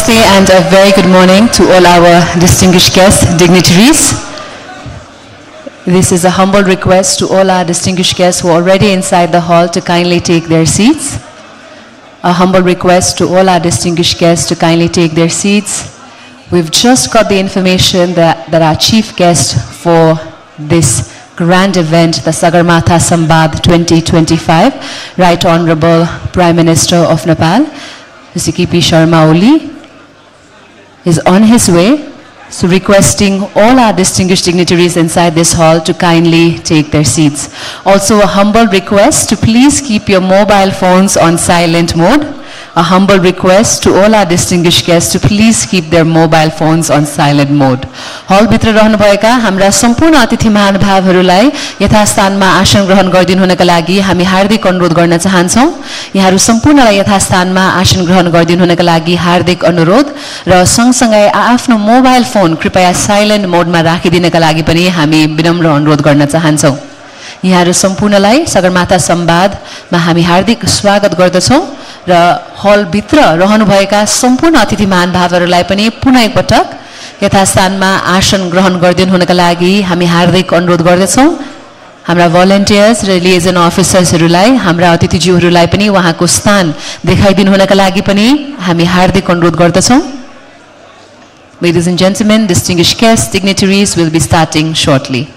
Namaste and a very good morning to all our distinguished guests, dignitaries. This is a humble request to all our distinguished guests who are already inside the hall to kindly take their seats. A humble request to all our distinguished guests to kindly take their seats. We've just got the information that our chief guest for this grand event, the Sagarmatha Sambaad 2025, Right Honorable Prime Minister of Nepal, Mr. K.P. Sharma Oli, is on his way, so requesting all our distinguished dignitaries inside this hall to kindly take their seats. Also a humble request to please keep your mobile phones on silent mode. A humble request to all our distinguished guests to please keep their mobile phones on silent mode. हल भित्र रहनुभएका हाम्रा सम्पूर्ण अतिथि महानुभावहरूलाई यथास्थानमा आसन ग्रहण गरिदिनु हुनका लागि हामी हार्दिक अनुरोध गर्न चाहन्छौं। यहाँहरू सम्पूर्णलाई यथास्थानमा आसन ग्रहण गरिदिनु हुनका लागि हार्दिक अनुरोध र सँगसँगै आफ्नो मोबाइल फोन कृपया साइलेन्ट मोडमा राखिदिनका लागि पनि हामी विनम्र अनुरोध गर्न चाहन्छौं। यहाँहरू सम्पूर्णलाई सगरमाथा संवादमा हामी हार्दिक स्वागत गर्दछौं र हल भित्र रहनुभएका सम्पूर्ण अतिथि महानुभावहरूलाई पनि पुनः एकपटक यथास्थानमा आसन ग्रहण गरिदिनु हुनका लागि हामी हार्दिक अनुरोध गर्दछौं। हाम्रा भलन्टियर्स र लिएजन अफिसर्सहरूलाई हाम्रा अतिथिज्यूहरूलाई पनि उहाँको स्थान देखाइदिनु हुनका लागि पनि हामी हार्दिक अनुरोध गर्दछौं। Ladies and gentlemen, distinguished guests, dignitaries will be starting shortly.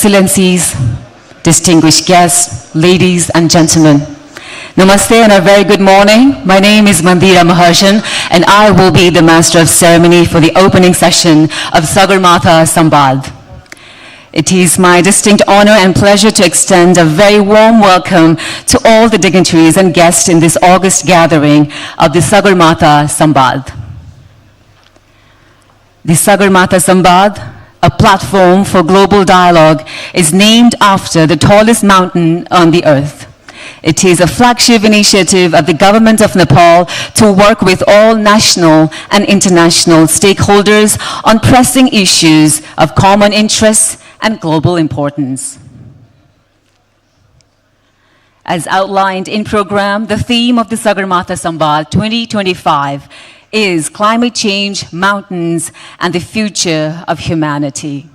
Excellencies, distinguished guests, ladies and gentlemen. Namaste and a very good morning. My name is Mandira Maharshan and I will be the Master of Ceremony for the opening session of Sagarmatha Sambaad. It is my distinct honor and pleasure to extend a very warm welcome to all the dignitaries and guests in this August gathering of the Sagarmatha Sambaad. The Sagarmatha Sambaad, a platform for global dialogue, is named after the tallest mountain on the earth. It is a flagship initiative of the government of Nepal to work with all national and international stakeholders on pressing issues of common interest and global importance. As outlined in program, the theme of the Sagarmatha Sambaad 2025 is climate change, mountains, and the future of humanity.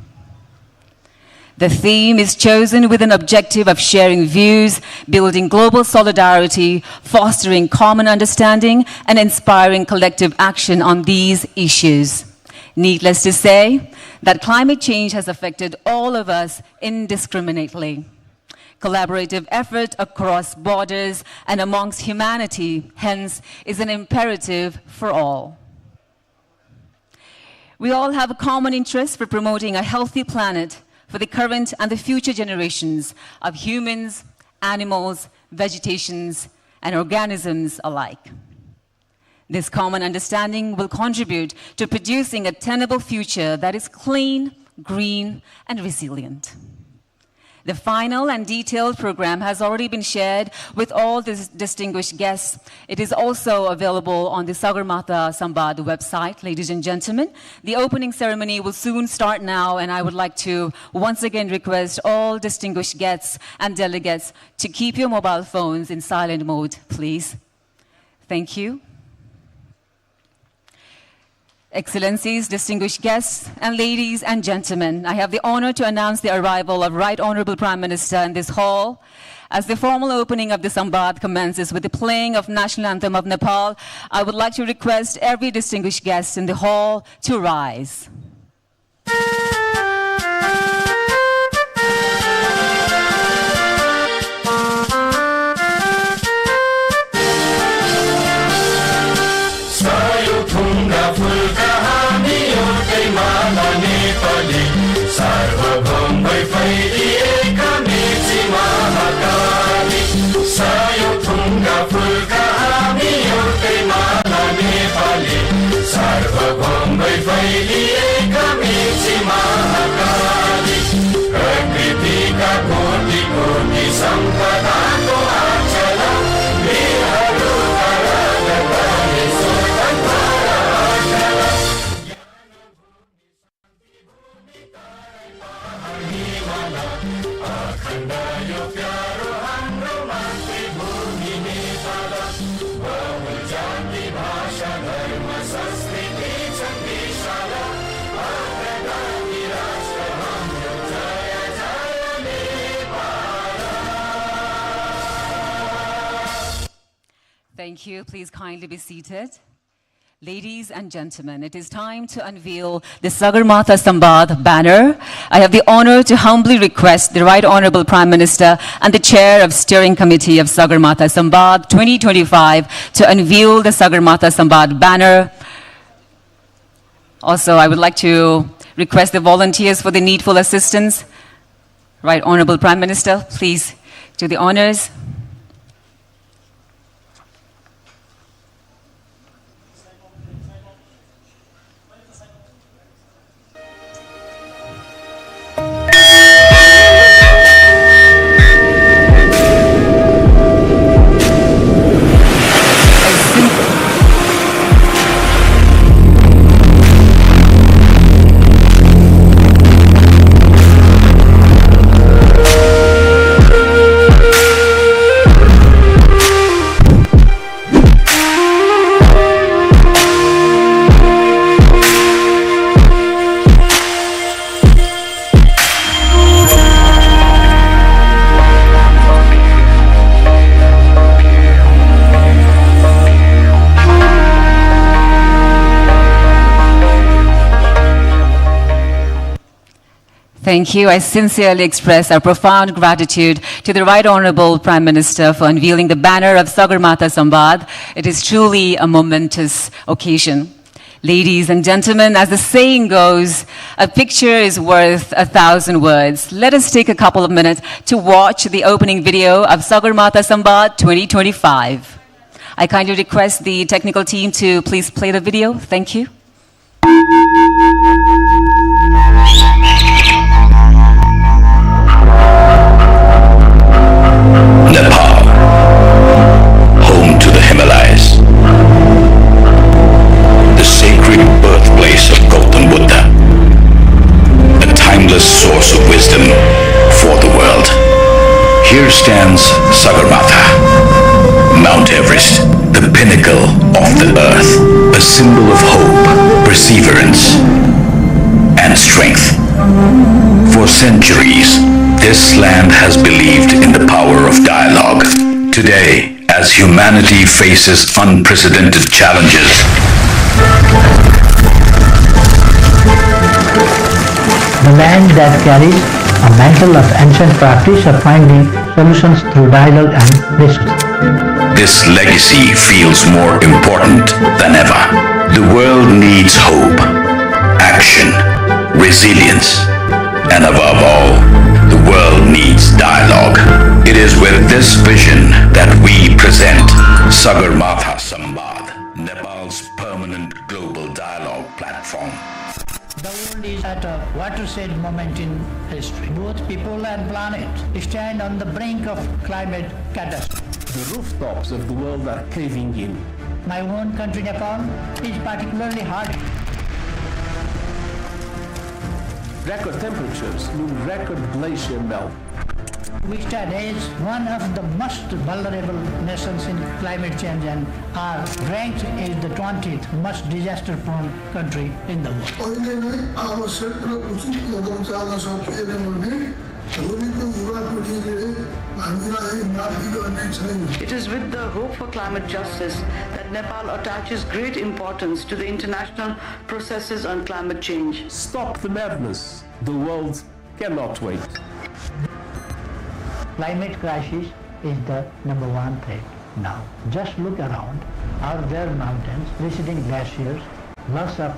The theme is chosen with an objective of sharing views, building global solidarity, fostering common understanding, and inspiring collective action on these issues. Needless to say that climate change has affected all of us indiscriminately. Collaborative effort across borders and amongst humanity, hence, is an imperative for all. We all have a common interest for promoting a healthy planet for the current and the future generations of humans, animals, vegetations, and organisms alike. This common understanding will contribute to producing a tenable future that is clean, green, and resilient. The final and detailed program has already been shared with all the distinguished guests. It is also available on the Sagarmatha Sambaad website, ladies and gentlemen. The opening ceremony will soon start now, and I would like to once again request all distinguished guests and delegates to keep your mobile phones in silent mode, please. Thank you. Excellencies, distinguished guests, and ladies and gentlemen, I have the honor to announce the arrival of Right Honorable Prime Minister in this hall. As the formal opening of the Sambaad commences with the playing of National Anthem of Nepal, I would like to request every distinguished guest in the hall to rise. Thank you. Please kindly be seated. Ladies and gentlemen, it is time to unveil the Sagarmatha Sambaad banner. I have the honor to humbly request the Right Honorable Prime Minister and the Chair of Steering Committee of Sagarmatha Sambaad 2025 to unveil the Sagarmatha Sambaad banner. Also, I would like to request the volunteers for the needful assistance. Right Honorable Prime Minister, please do the honors. Thank you. I sincerely express our profound gratitude to the Right Honourable Prime Minister for unveiling the banner of Sagarmatha Sambaad. It is truly a momentous occasion. Ladies and gentlemen, as the saying goes, a picture is worth 1,000 words. Let us take a couple of minutes to watch the opening video of Sagarmatha Sambaad 2025. I kindly request the technical team to please play the video. Thank you. Nepal, home to the Himalayas, the sacred birthplace of Gautam Buddha, a timeless source of wisdom for the world. Here stands Sagarmatha, Mount Everest, the pinnacle of the earth, a symbol of hope, perseverance, and strength. For centuries, this land has believed in the power of dialogue. Today, as humanity faces unprecedented challenges, the land that carries a mantle of ancient practice of finding solutions through dialogue and discourse. this legacy feels more important than ever. The world needs hope, action, resilience, and above all, the world needs dialogue. It is with this vision that we present Sagarmatha Sambaad, Nepal's permanent global dialogue platform. The world is at a watershed moment in history. Both people and planet stand on the brink of climate catastrophe. The rooftops of the world are caving in. My own country, Nepal, is particularly hard. Record temperatures mean record glacier melt. We stand as one of the most vulnerable nations in climate change and are ranked as the 20th most disaster-prone country in the world. अहिले नै आवश्यक र उचित कदम चाल्न सकिएन भने भोलिको युवा पिँढीले हामीलाई माथि गर्ने छैन। It is with the hope for climate justice that Nepal attaches great importance to the international processes on climate change. Stop the madness. The world cannot wait. Climate crisis is the number one threat now. Just look around. Our bare mountains, receding glaciers, loss of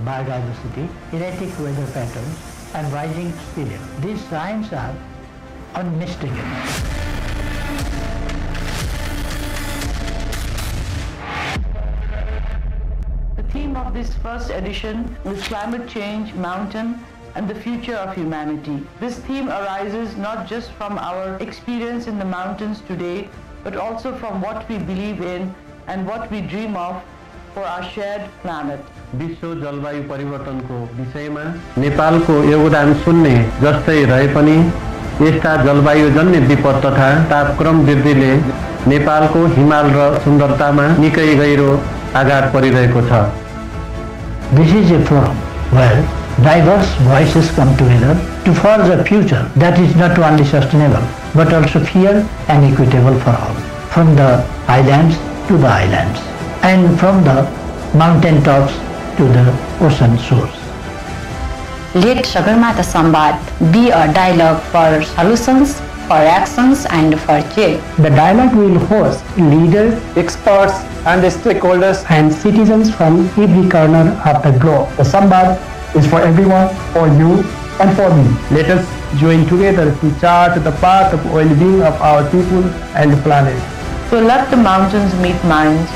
biodiversity, erratic weather patterns, and rising sea level. These signs are unmistakable. The theme of this first edition is climate change, mountain, and the future of humanity. This theme arises not just from our experience in the mountains today, but also from what we believe in and what we dream of for our shared planet. विश्व जलवायु परिवर्तनको विषयमा नेपालको योगदान शून्य जस्तै रहे पनि यस्ता जलवायुजन्य विपद तथा तापक्रम वृद्धिले नेपालको हिमाल र सुन्दरतामा निकै गहिरो आघात परिरहेको छ. This is a forum where diverse voices come together to forge a future that is not only sustainable but also fair and equitable for all, from the islands to the islands, and from the mountain tops to the ocean shores. Let Sagarmatha Sambaad be a dialogue for solutions, for actions and for change. The dialogue will host leaders, experts and stakeholders and citizens from every corner of the globe. The Sambaad is for everyone, for you and for me. Let us join together to chart the path of well-being of our people and the planet. So let the mountains meet minds.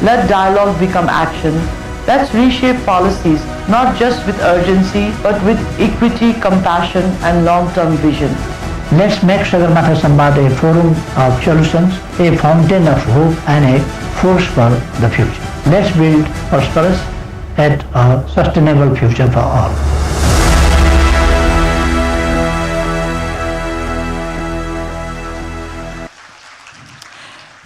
Let dialogue become action. Let's reshape policies, not just with urgency, but with equity, compassion, and long-term vision. Let's make Sagarmatha Sambaad a forum of solutions, a fountain of hope and a force for the future. Let's build prosperous and a sustainable future for all.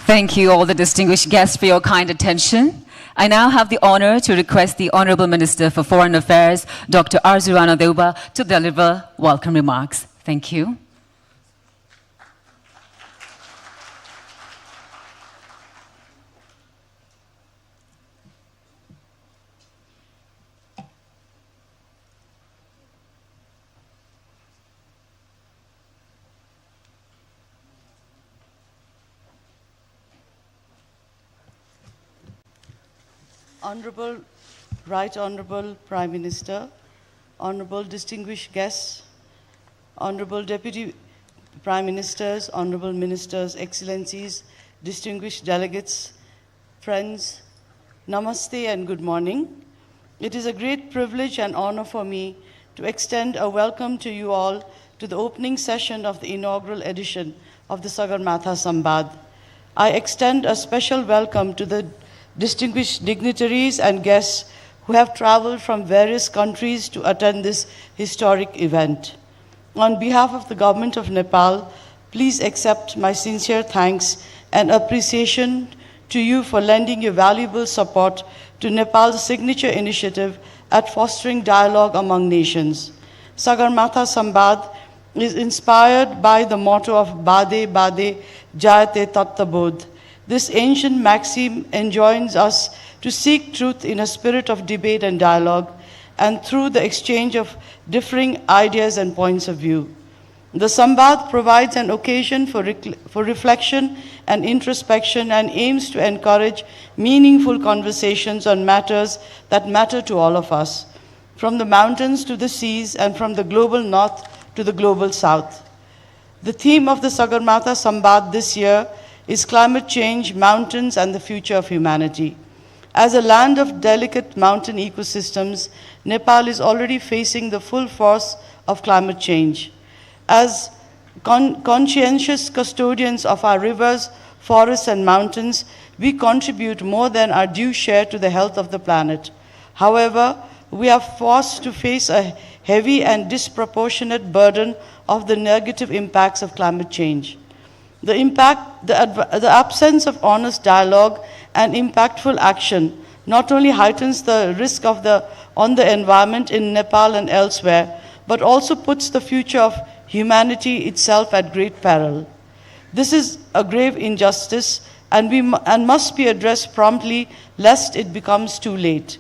Thank you, all the distinguished guests, for your kind attention. I now have the honor to request the Honorable Minister for Foreign Affairs, Dr. Arzurana Deuba, to deliver welcome remarks. Thank you. Honorable, Right Honorable Prime Minister, Honorable distinguished guests, Honorable Deputy Prime Ministers, Honorable Ministers, Excellencies, distinguished delegates, friends, Namaste and good morning. It is a great privilege and honor for me to extend a welcome to you all to the opening session of the inaugural edition of the Sagarmatha Sambaad. I extend a special welcome to the distinguished dignitaries and guests who have traveled from various countries to attend this historic event. On behalf of the Government of Nepal, please accept my sincere thanks and appreciation to you for lending your valuable support to Nepal's signature initiative at fostering dialogue among nations. Sagarmatha Sambaad is inspired by the motto of Bade Bade Jayate Tattabodh. This ancient maxim enjoins us to seek truth in a spirit of debate and dialogue, and through the exchange of differing ideas and points of view. The Sambaad provides an occasion for reflection and introspection and aims to encourage meaningful conversations on matters that matter to all of us, from the mountains to the seas and from the global north to the global south. The theme of the Sagarmatha Sambaad this year is climate change, mountains, and the future of humanity. As a land of delicate mountain ecosystems, Nepal is already facing the full force of climate change. As conscientious custodians of our rivers, forests, and mountains, we contribute more than our due share to the health of the planet. However, we are forced to face a heavy and disproportionate burden of the negative impacts of climate change. The absence of honest dialogue and impactful action not only heightens the risk on the environment in Nepal and elsewhere, but also puts the future of humanity itself at great peril. This is a grave injustice and must be addressed promptly, lest it becomes too late.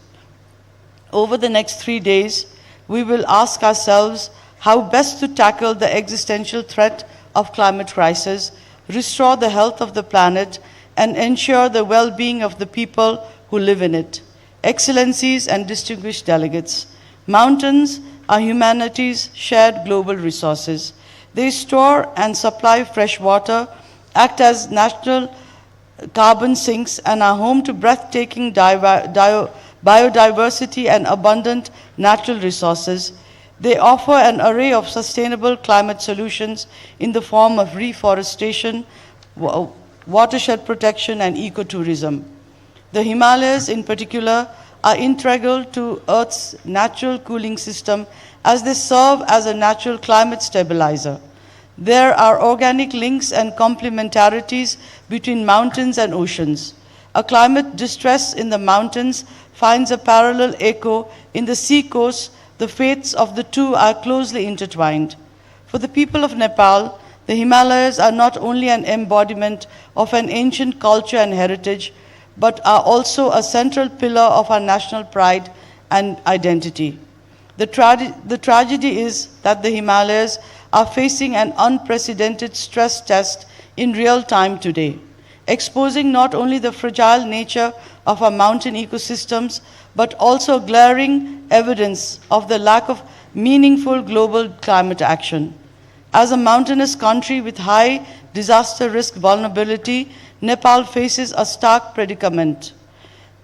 Over the next 3 days, we will ask ourselves how best to tackle the existential threat of climate crisis, restore the health of the planet, and ensure the well-being of the people who live in it. Excellencies and distinguished delegates, mountains are humanity's shared global resources. They store and supply fresh water, act as natural carbon sinks, and are home to breathtaking biodiversity and abundant natural resources. They offer an array of sustainable climate solutions in the form of reforestation, watershed protection, and ecotourism. The Himalayas, in particular, are integral to Earth's natural cooling system as they serve as a natural climate stabilizer. There are organic links and complementarities between mountains and oceans. A climate distress in the mountains finds a parallel echo in the sea coast. The fates of the two are closely intertwined. For the people of Nepal, the Himalayas are not only an embodiment of an ancient culture and heritage, but are also a central pillar of our national pride and identity. The tragedy is that the Himalayas are facing an unprecedented stress test in real time today, exposing not only the fragile nature of our mountain ecosystems, but also glaring evidence of the lack of meaningful global climate action. As a mountainous country with high disaster risk vulnerability, Nepal faces a stark predicament.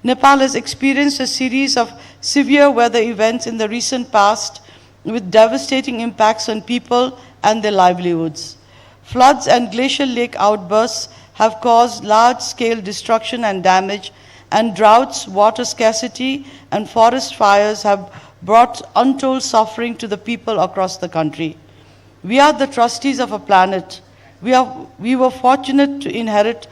Nepal has experienced a series of severe weather events in the recent past with devastating impacts on people and their livelihoods. Floods and glacial lake outbursts have caused large-scale destruction and damage, and droughts, water scarcity, and forest fires have brought untold suffering to the people across the country. We are the trustees of a planet. We were fortunate to inherit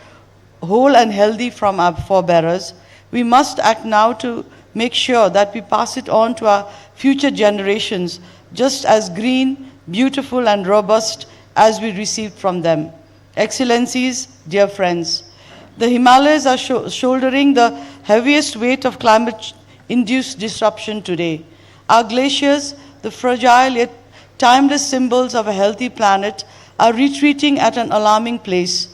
whole and healthy from our forebearers. We must act now to make sure that we pass it on to our future generations just as green, beautiful, and robust as we received from them. Excellencies, dear friends, the Himalayas are shouldering the heaviest weight of climate-induced disruption today. Our glaciers, the fragile yet timeless symbols of a healthy planet, are retreating at an alarming pace.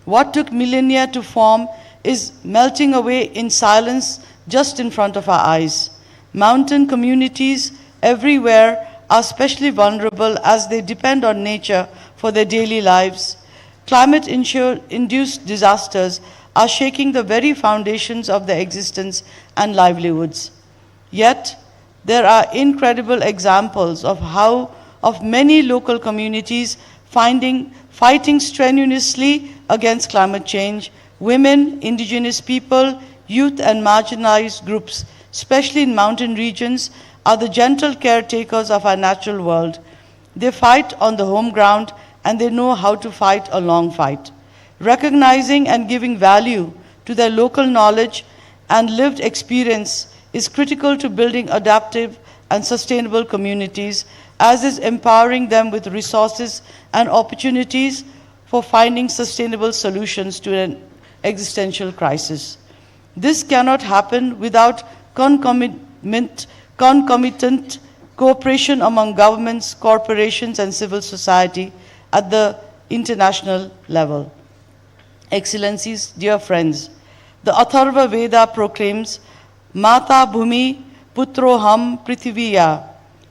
What took millennia to form is melting away in silence just in front of our eyes. Mountain communities everywhere are especially vulnerable as they depend on nature for their daily lives. Climate-induced disasters are shaking the very foundations of their existence and livelihoods. Yet, there are incredible examples of many local communities fighting strenuously against climate change. Women, indigenous people, youth and marginalized groups, especially in mountain regions, are the gentle caretakers of our natural world. They fight on the home ground and they know how to fight a long fight. Recognizing and giving value to their local knowledge and lived experience is critical to building adaptive and sustainable communities, as is empowering them with resources and opportunities for finding sustainable solutions to an existential crisis. This cannot happen without concomitant cooperation among governments, corporations, and civil society at the international level. Excellencies, dear friends, the Atharva Veda proclaims, Mata Bhumi Putroham Prithviya.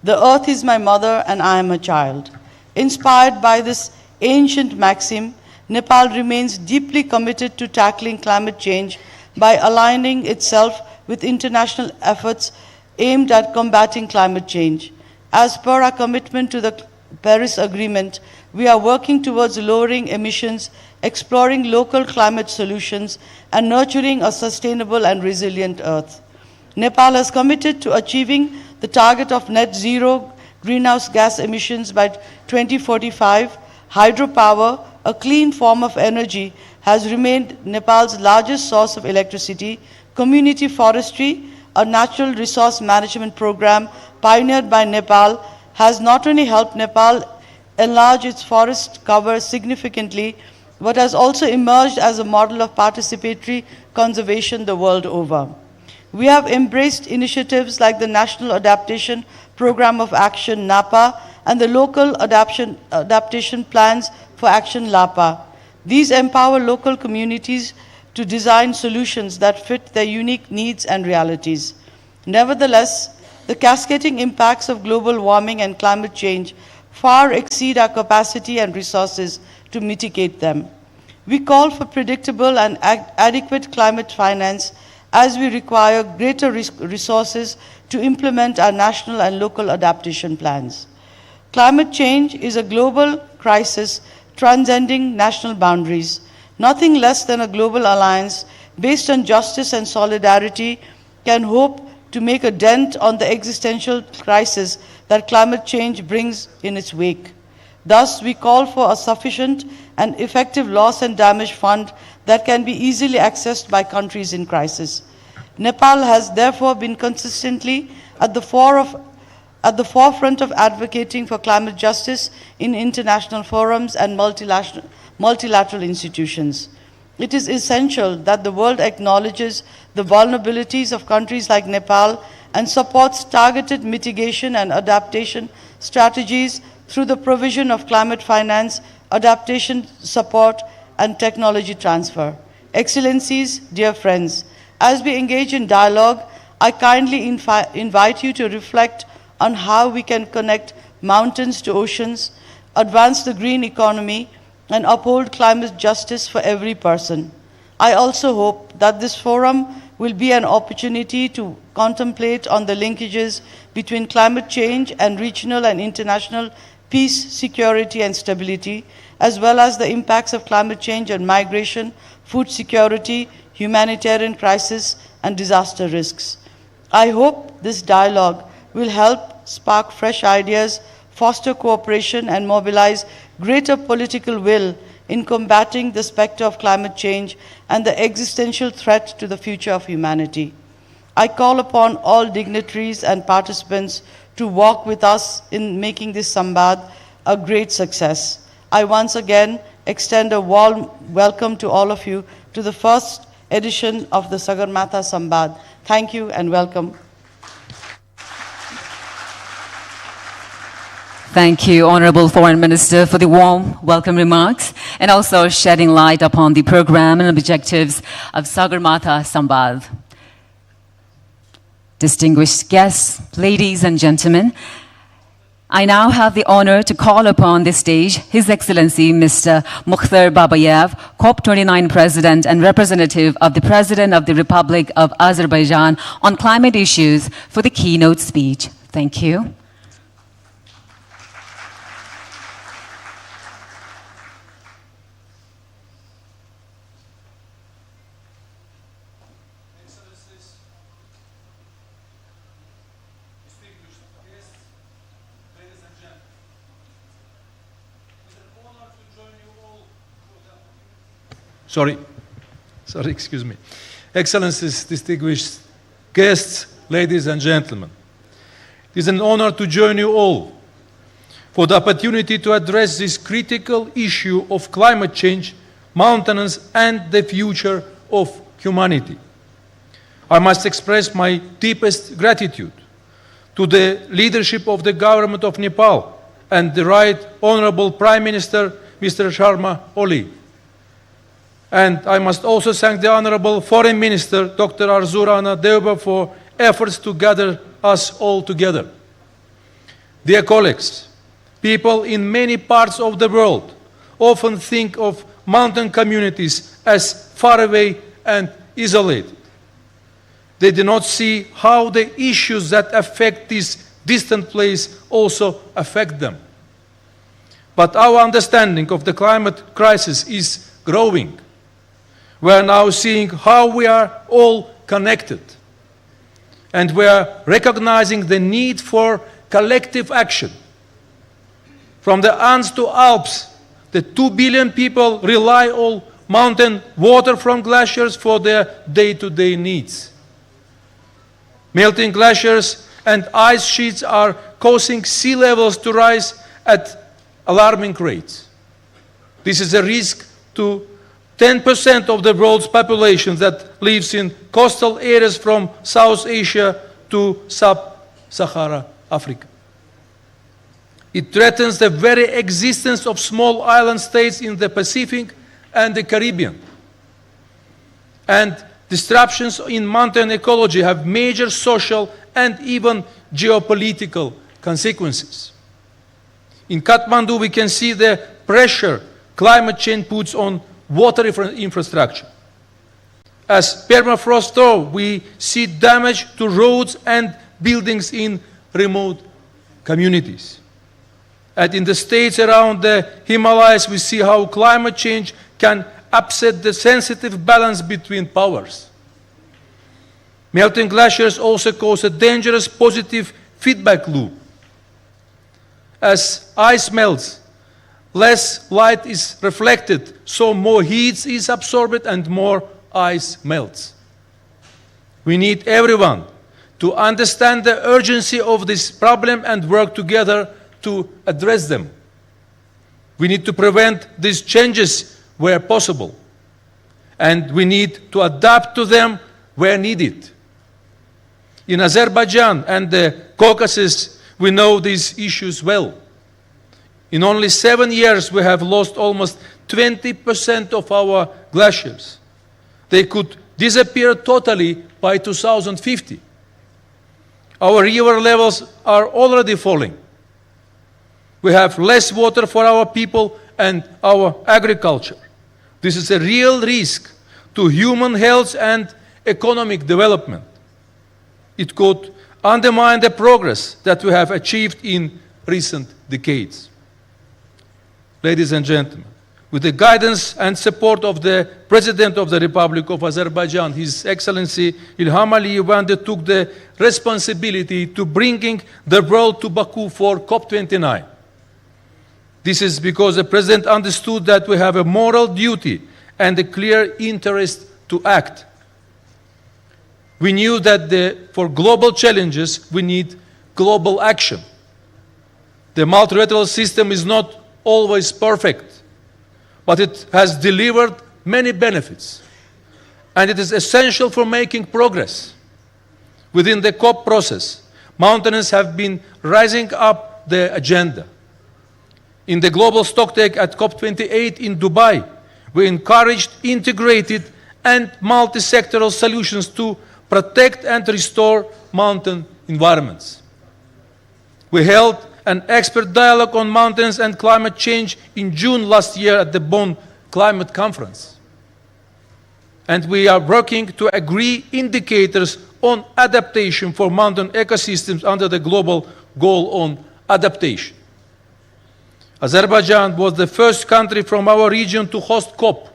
The earth is my mother and I am a child. Inspired by this ancient maxim, Nepal remains deeply committed to tackling climate change by aligning itself with international efforts aimed at combating climate change. As per our commitment to the Paris Agreement, we are working towards lowering emissions, exploring local climate solutions, and nurturing a sustainable and resilient earth. Nepal has committed to achieving the target of net zero greenhouse gas emissions by 2045. Hydropower, a clean form of energy, has remained Nepal's largest source of electricity. Community forestry, a natural resource management program pioneered by Nepal, has not only helped Nepal enlarge its forest cover significantly, but has also emerged as a model of participatory conservation the world over. We have embraced initiatives like the National Adaptation Program of Action, NAPA, and the Local Adaptation Plans for Action, LAPA. These empower local communities to design solutions that fit their unique needs and realities. Nevertheless, the cascading impacts of global warming and climate change far exceed our capacity and resources to mitigate them. We call for predictable and adequate climate finance as we require greater resources to implement our national and local adaptation plans. Climate change is a global crisis transcending national boundaries. Nothing less than a global alliance based on justice and solidarity can hope to make a dent on the existential crisis that climate change brings in its wake. Thus, we call for a sufficient and effective loss and damage fund that can be easily accessed by countries in crisis. Nepal has therefore been consistently at the forefront of advocating for climate justice in international forums and multilateral institutions. It is essential that the world acknowledges the vulnerabilities of countries like Nepal and supports targeted mitigation and adaptation strategies through the provision of climate finance, adaptation support, and technology transfer. Excellencies, dear friends, as we engage in dialogue, I kindly invite you to reflect on how we can connect mountains to oceans, advance the green economy, and uphold climate justice for every person. I also hope that this forum will be an opportunity to contemplate on the linkages between climate change and regional and international peace, security, and stability, as well as the impacts of climate change on migration, food security, humanitarian crisis, and disaster risks. I hope this dialogue will help spark fresh ideas, foster cooperation, and mobilize greater political will in combating the specter of climate change and the existential threat to the future of humanity. I call upon all dignitaries and participants to walk with us in making this Sambaad a great success. I once again extend a warm welcome to all of you to the first edition of the Sagarmatha Sambaad. Thank you and welcome. Thank you, Honorable Foreign Minister, for the warm welcome remarks and also shedding light upon the program and objectives of Sagarmatha Sambaad. distinguished guests, ladies and gentlemen, I now have the honor to call upon this stage His Excellency Mr. Mukhtar Babayev, COP29 President and representative of the President of the Republic of Azerbaijan on climate issues for the keynote speech. Thank you. Sorry, excuse me. Excellencies, distinguished guests, ladies and gentlemen. It is an honor to join you all for the opportunity to address this critical issue of climate change, mountains, and the future of humanity. I must express my deepest gratitude to the leadership of the government of Nepal and the Right Honorable Prime Minister, Mr. Sharma Oli. And I must also thank the Honorable Foreign Minister, Dr. Arzurana Deuba, for efforts to gather us all together. Dear colleagues, people in many parts of the world often think of mountain communities as far away and isolated. They do not see how the issues that affect this distant place also affect them. But our understanding of the climate crisis is growing. We are now seeing how we are all connected. And we are recognizing the need for collective action. From the Andes to Alps, the 2 billion people rely on mountain water from glaciers for their day-to-day needs. Melting glaciers and ice sheets are causing sea levels to rise at alarming rates. This is a risk to 10% of the world's population that lives in coastal areas from South Asia to sub-Saharan Africa. It threatens the very existence of small island states in the Pacific and the Caribbean. And disruptions in mountain ecology have major social and even geopolitical consequences. In Kathmandu, we can see the pressure climate change puts on water infrastructure. As permafrost thaws, we see damage to roads and buildings in remote communities. And in the states around the Himalayas, we see how climate change can upset the sensitive balance between powers. Melting glaciers also cause a dangerous positive feedback loop. As ice melts, less light is reflected, so more heat is absorbed and more ice melts. We need everyone to understand the urgency of this problem and work together to address them. We need to prevent these changes where possible, and we need to adapt to them where needed. In Azerbaijan and the Caucasus, we know these issues well. In only 7 years, we have lost almost 20% of our glaciers. They could disappear totally by 2050. Our river levels are already falling. We have less water for our people and our agriculture. This is a real risk to human health and economic development. It could undermine the progress that we have achieved in recent decades. Ladies and gentlemen, with the guidance and support of the President of the Republic of Azerbaijan, His Excellency Ilham Aliyev, undertook the responsibility to bringing the world to Baku for COP29. This is because the President understood that we have a moral duty and a clear interest to act. We knew that for global challenges, we need global action. The multilateral system is not always perfect, but it has delivered many benefits, and it is essential for making progress. Within the COP process, mountains have been rising up the agenda. In the global stocktake at COP28 in Dubai, we encouraged integrated and multi-sectoral solutions to protect and restore mountain environments. We held an expert dialogue on mountains and climate change in June last year at the Bonn Climate Conference. And we are working to agree indicators on adaptation for mountain ecosystems under the global goal on adaptation. Azerbaijan was the first country from our region to host COP.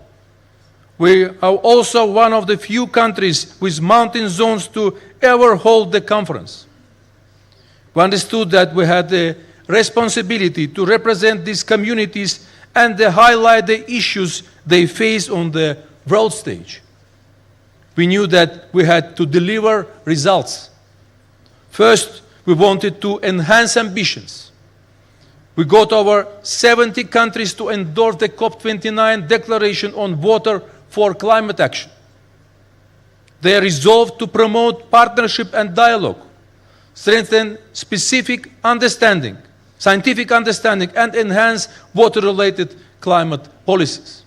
We are also one of the few countries with mountain zones to ever hold the conference. We understood that we had the responsibility to represent these communities and to highlight the issues they face on the world stage. We knew that we had to deliver results. First, we wanted to enhance ambitions. We got over 70 countries to endorse the COP29 Declaration on Water for Climate Action. They resolved to promote partnership and dialogue, strengthen specific understanding, scientific understanding, and enhance water-related climate policies.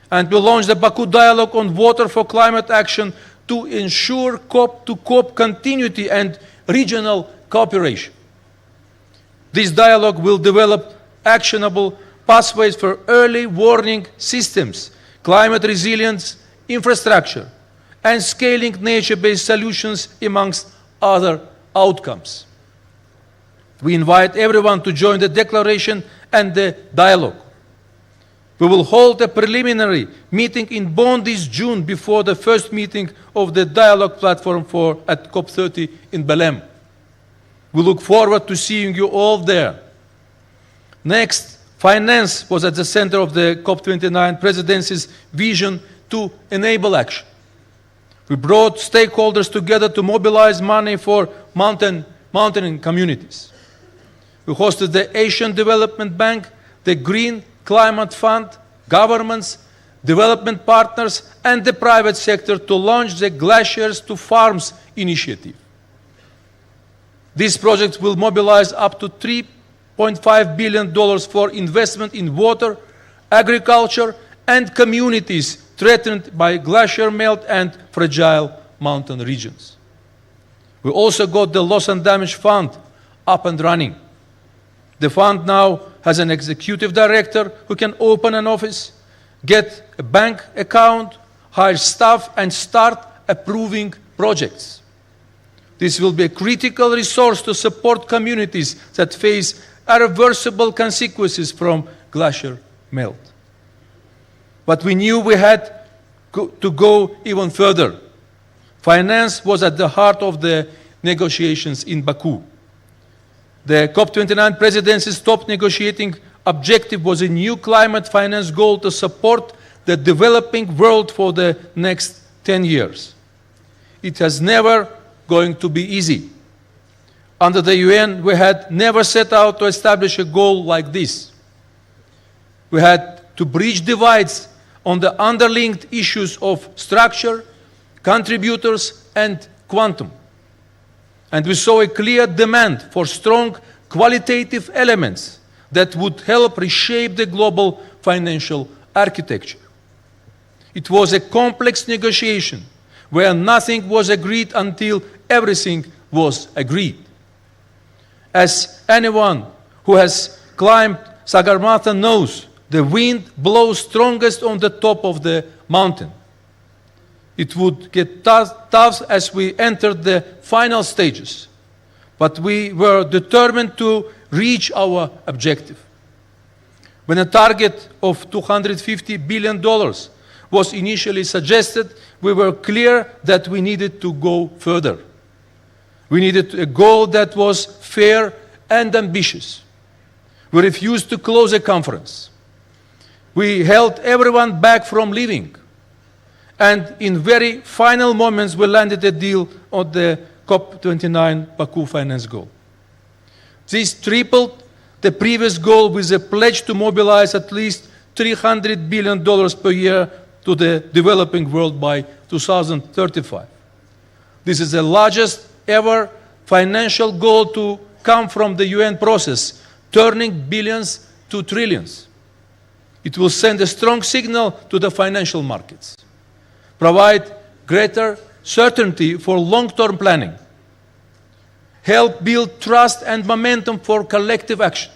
And we launched the Baku Dialogue on Water for Climate Action to ensure COP-to-COP continuity and regional cooperation. This dialogue will develop actionable pathways for early warning systems, climate resilience, infrastructure, and scaling nature-based solutions amongst other outcomes. We invite everyone to join the declaration and the dialogue. We will hold a preliminary meeting in Bonn this June before the first meeting of the dialogue platform at COP30 in Belém. We look forward to seeing you all there. Next, finance was at the center of the COP29 presidency's vision to enable action. We brought stakeholders together to mobilize money for mountain communities. We hosted the Asian Development Bank, the Green Climate Fund, governments, development partners, and the private sector to launch the Glaciers to Farms initiative. This project will mobilize up to $3.5 billion for investment in water, agriculture, and communities threatened by glacier melt and fragile mountain regions. We also got the Loss and Damage Fund up and running. The fund now has an executive director who can open an office, get a bank account, hire staff, and start approving projects. This will be a critical resource to support communities that face irreversible consequences from glacier melt. But we knew we had to go even further. Finance was at the heart of the negotiations in Baku. The COP29 presidency's top negotiating objective was a new climate finance goal to support the developing world for the next 10 years. It has never going to be easy. Under the UN, we had never set out to establish a goal like this. We had to bridge divides on the underlinked issues of structure, contributors, and quantum. And we saw a clear demand for strong qualitative elements that would help reshape the global financial architecture. It was a complex negotiation where nothing was agreed until everything was agreed. As anyone who has climbed Sagarmatha knows, the wind blows strongest on the top of the mountain. It would get tough as we entered the final stages, but we were determined to reach our objective. When a target of $250 billion was initially suggested, we were clear that we needed to go further. We needed a goal that was fair and ambitious. We refused to close a conference. We held everyone back from leaving. And in very final moments, we landed a deal on the COP29 Baku finance goal. This tripled the previous goal with a pledge to mobilize at least $300 billion per year to the developing world by 2035. This is the largest ever financial goal to come from the UN process, turning billions to trillions. It will send a strong signal to the financial markets, provide greater certainty for long-term planning, help build trust and momentum for collective action,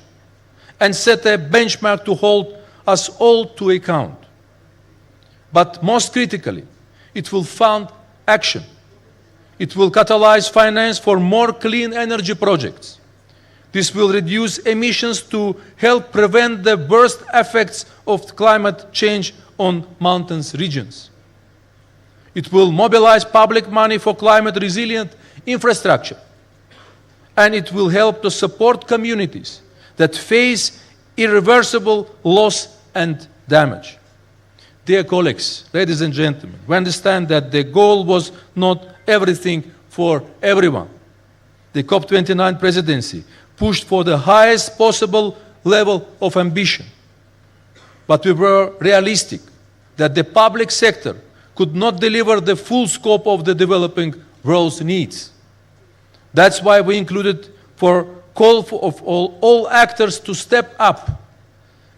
and set a benchmark to hold us all to account. But most critically, it will fund action. It will catalyze finance for more clean energy projects. This will reduce emissions to help prevent the worst effects of climate change on mountainous regions. It will mobilize public money for climate-resilient infrastructure. And it will help to support communities that face irreversible loss and damage. Dear colleagues, ladies and gentlemen, we understand that the goal was not everything for everyone. The COP29 presidency pushed for the highest possible level of ambition. But we were realistic that the public sector could not deliver the full scope of the developing world's needs. That's why we included for call of all actors to step up,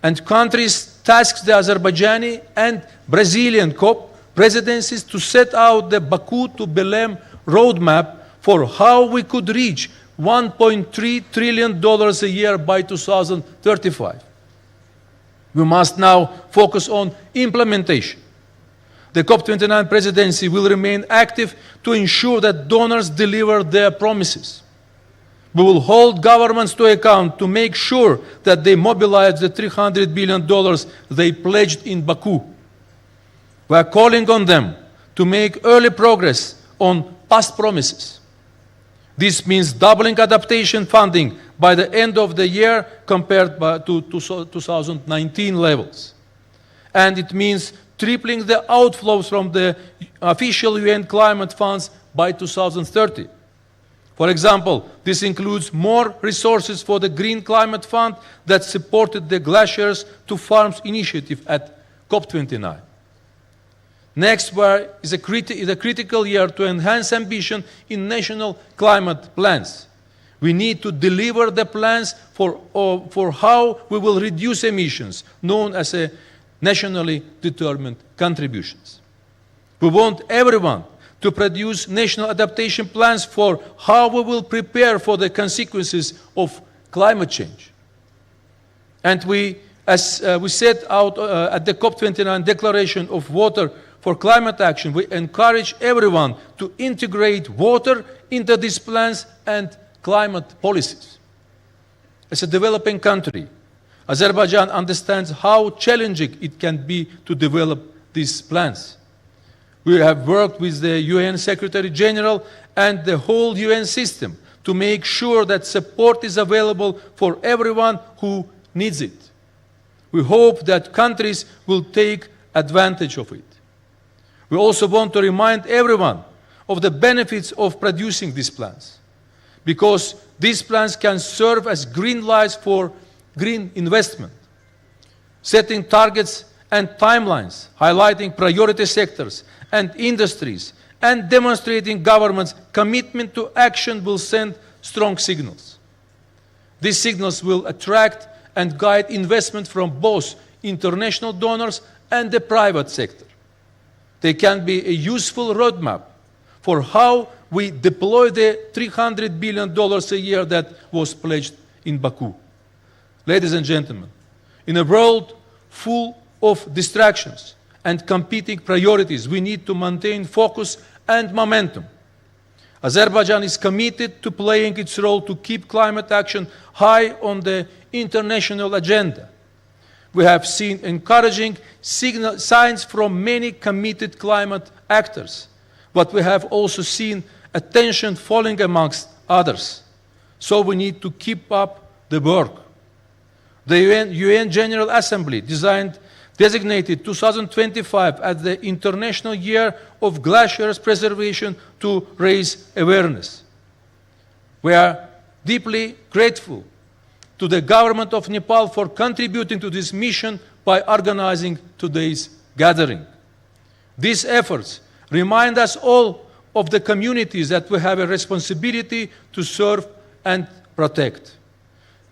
and countries tasked the Azerbaijani and Brazilian COP presidencies to set out the Baku to Belém roadmap for how we could reach $1.3 trillion a year by 2035. We must now focus on implementation. The COP29 presidency will remain active to ensure that donors deliver their promises. We will hold governments to account to make sure that they mobilize the $300 billion they pledged in Baku. We are calling on them to make early progress on past promises. This means doubling adaptation funding by the end of the year compared to 2019 levels. And it means tripling the outflows from the official UN climate funds by 2030. For example, this includes more resources for the Green Climate Fund that supported the Glaciers to Farms initiative at COP29. Next is a critical year to enhance ambition in national climate plans. We need to deliver the plans for how we will reduce emissions, known as a nationally determined contributions. We want everyone to produce national adaptation plans for how we will prepare for the consequences of climate change. And as we set out at the COP29 Declaration of Water for Climate Action, we encourage everyone to integrate water into these plans and climate policies. As a developing country, Azerbaijan understands how challenging it can be to develop these plans. We have worked with the UN Secretary General and the whole UN system to make sure that support is available for everyone who needs it. We hope that countries will take advantage of it. We also want to remind everyone of the benefits of producing these plans, because these plans can serve as green lights for green investment, setting targets and timelines, highlighting priority sectors and industries, and demonstrating governments' commitment to action will send strong signals. These signals will attract and guide investment from both international donors and the private sector. They can be a useful roadmap for how we deploy the $300 billion a year that was pledged in Baku. Ladies and gentlemen, in a world full of distractions and competing priorities, we need to maintain focus and momentum. Azerbaijan is committed to playing its role to keep climate action high on the international agenda. We have seen encouraging signs from many committed climate actors, but we have also seen attention falling amongst others. So we need to keep up the work. The UN General Assembly designated 2025 as the International Year of Glaciers Preservation to raise awareness. We are deeply grateful to the government of Nepal for contributing to this mission by organizing today's gathering. These efforts remind us all of the communities that we have a responsibility to serve and protect.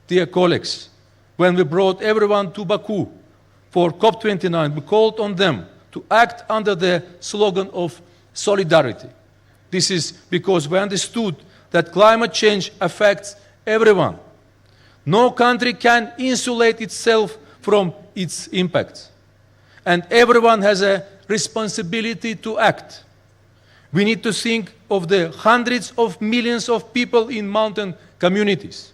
Dear colleagues, when we brought everyone to Baku for COP29, we called on them to act under the slogan of solidarity. This is because we understood that climate change affects everyone. No country can insulate itself from its impacts. And everyone has a responsibility to act. We need to think of the hundreds of millions of people in mountain communities.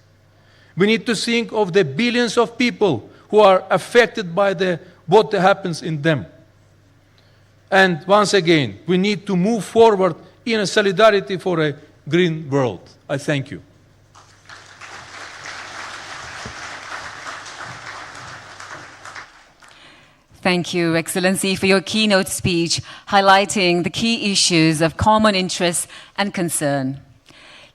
We need to think of the billions of people who are affected by what happens in them. And once again, we need to move forward in a solidarity for a green world. I thank you. Thank you, Excellency, for your keynote speech highlighting the key issues of common interest and concern.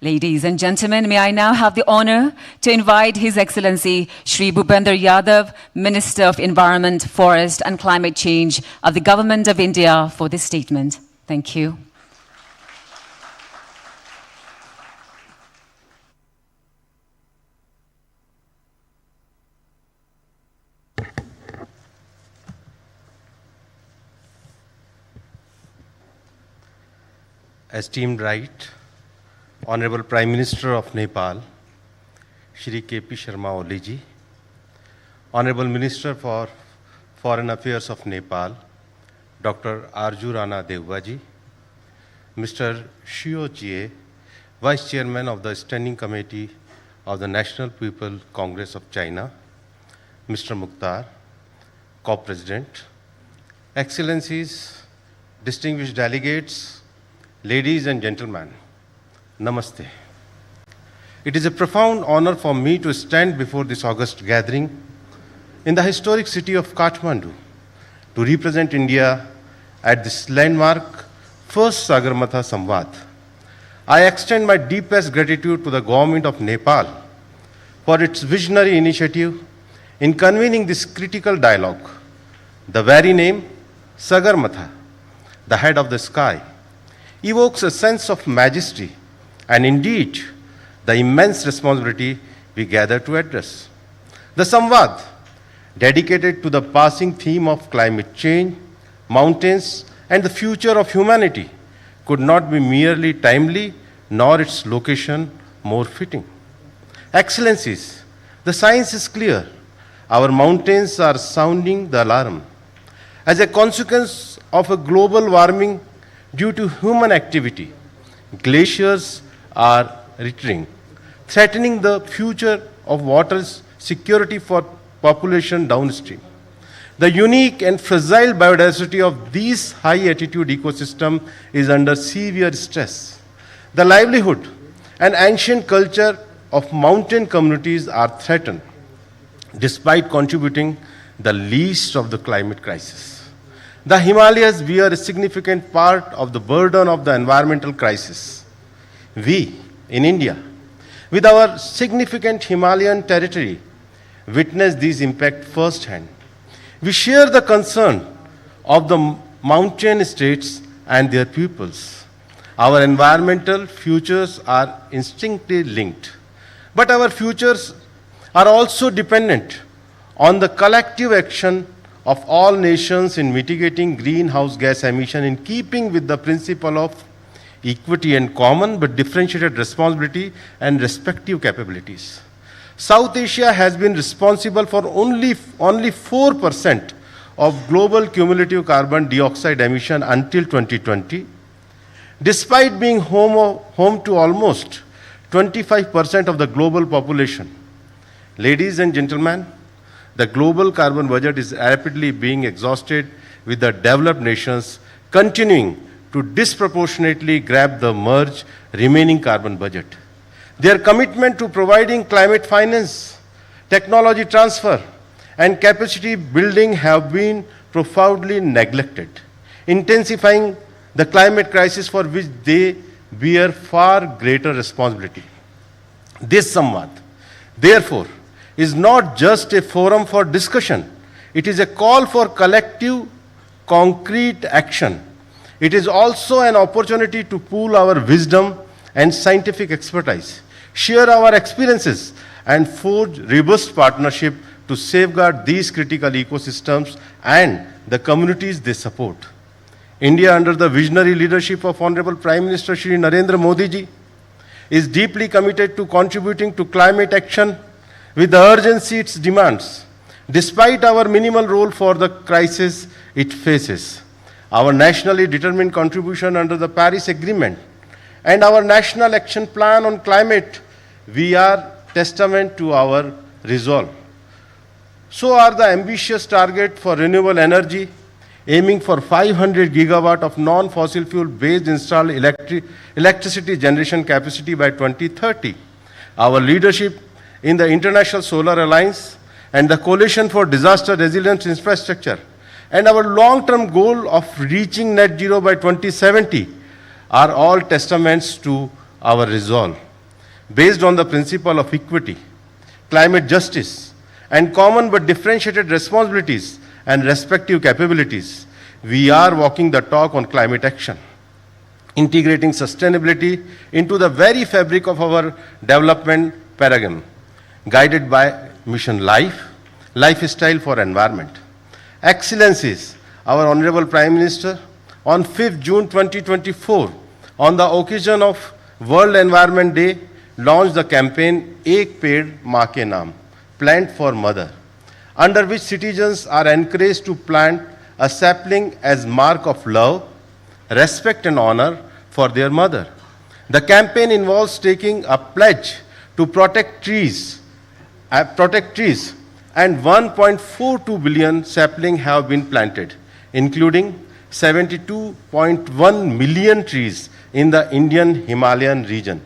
Ladies and gentlemen, may I now have the honor to invite His Excellency Shri Bhupender Yadav, Minister of Environment, Forest and Climate Change of the Government of India, for this statement. Thank you. Esteemed Right, Honorable Prime Minister of Nepal, Shri K.P. Sharma Oli ji, Honorable Minister for Foreign Affairs of Nepal, Dr. Arju Rana Devva ji, Mr. Shio Chie, Vice Chairman of the Standing Committee of the National People Congress of China, Mr. Mukhtar, Co-President, Excellencies, distinguished delegates, ladies and gentlemen, Namaste. It is a profound honor for me to stand before this august gathering in the historic city of Kathmandu to represent India at this landmark first Sagarmatha Sambaad. I extend my deepest gratitude to the government of Nepal for its visionary initiative in convening this critical dialogue. The very name, Sagarmatha, the head of the sky, evokes a sense of majesty and indeed the immense responsibility we gather to address. The Samvad, dedicated to the passing theme of climate change, mountains, and the future of humanity, could not be merely timely nor its location more fitting. Excellencies, the science is clear. Our mountains are sounding the alarm. As a consequence of a global warming due to human activity, glaciers are retreating, threatening the future of water security for population downstream. The unique and fragile biodiversity of these high-altitude ecosystem is under severe stress. The livelihood and ancient culture of mountain communities are threatened, despite contributing the least of the climate crisis. The Himalayas bear a significant part of the burden of the environmental crisis. We, in India, with our significant Himalayan territory, witness these impacts firsthand. We share the concern of the mountain states and their peoples. Our environmental futures are instinctively linked, but our futures are also dependent on the collective action of all nations in mitigating greenhouse gas emission in keeping with the principle of equity and common but differentiated responsibility and respective capabilities. South Asia has been responsible for only 4% of global cumulative carbon dioxide emission until 2020, despite being home to almost 25% of the global population. Ladies and gentlemen, the global carbon budget is rapidly being exhausted, with the developed nations continuing to disproportionately grab the merged remaining carbon budget. Their commitment to providing climate finance, technology transfer, and capacity building have been profoundly neglected, intensifying the climate crisis for which they bear far greater responsibility. This Samvad, therefore, is not just a forum for discussion. It is a call for collective, concrete action. It is also an opportunity to pool our wisdom and scientific expertise, share our experiences, and forge robust partnership to safeguard these critical ecosystems and the communities they support. India, under the visionary leadership of Honorable Prime Minister Shri Narendra Modi ji, is deeply committed to contributing to climate action with the urgency it demands, despite our minimal role for the crisis it faces. Our nationally determined contribution under the Paris Agreement and our National Action Plan on Climate, we are testament to our resolve. So are the ambitious target for renewable energy, aiming for 500 gigawatt of non-fossil fuel based installed electricity generation capacity by 2030. Our leadership in the International Solar Alliance and the Coalition for Disaster Resilience Infrastructure and our long-term goal of reaching net zero by 2070 are all testaments to our resolve. Based on the principle of equity, climate justice, and common but differentiated responsibilities and respective capabilities, we are walking the talk on climate action, integrating sustainability into the very fabric of our development paradigm, guided by Mission Life, Lifestyle for Environment. Excellencies, our Honorable Prime Minister, on 5th June 2024, on the occasion of World Environment Day, launched the campaign Ek Ped Maa Ke Naam, Plant for Mother, under which citizens are encouraged to plant a sapling as mark of love, respect and honor for their mother. The campaign involves taking a pledge to protect trees, and 1.42 billion saplings have been planted, including 72.1 million trees in the Indian Himalayan region.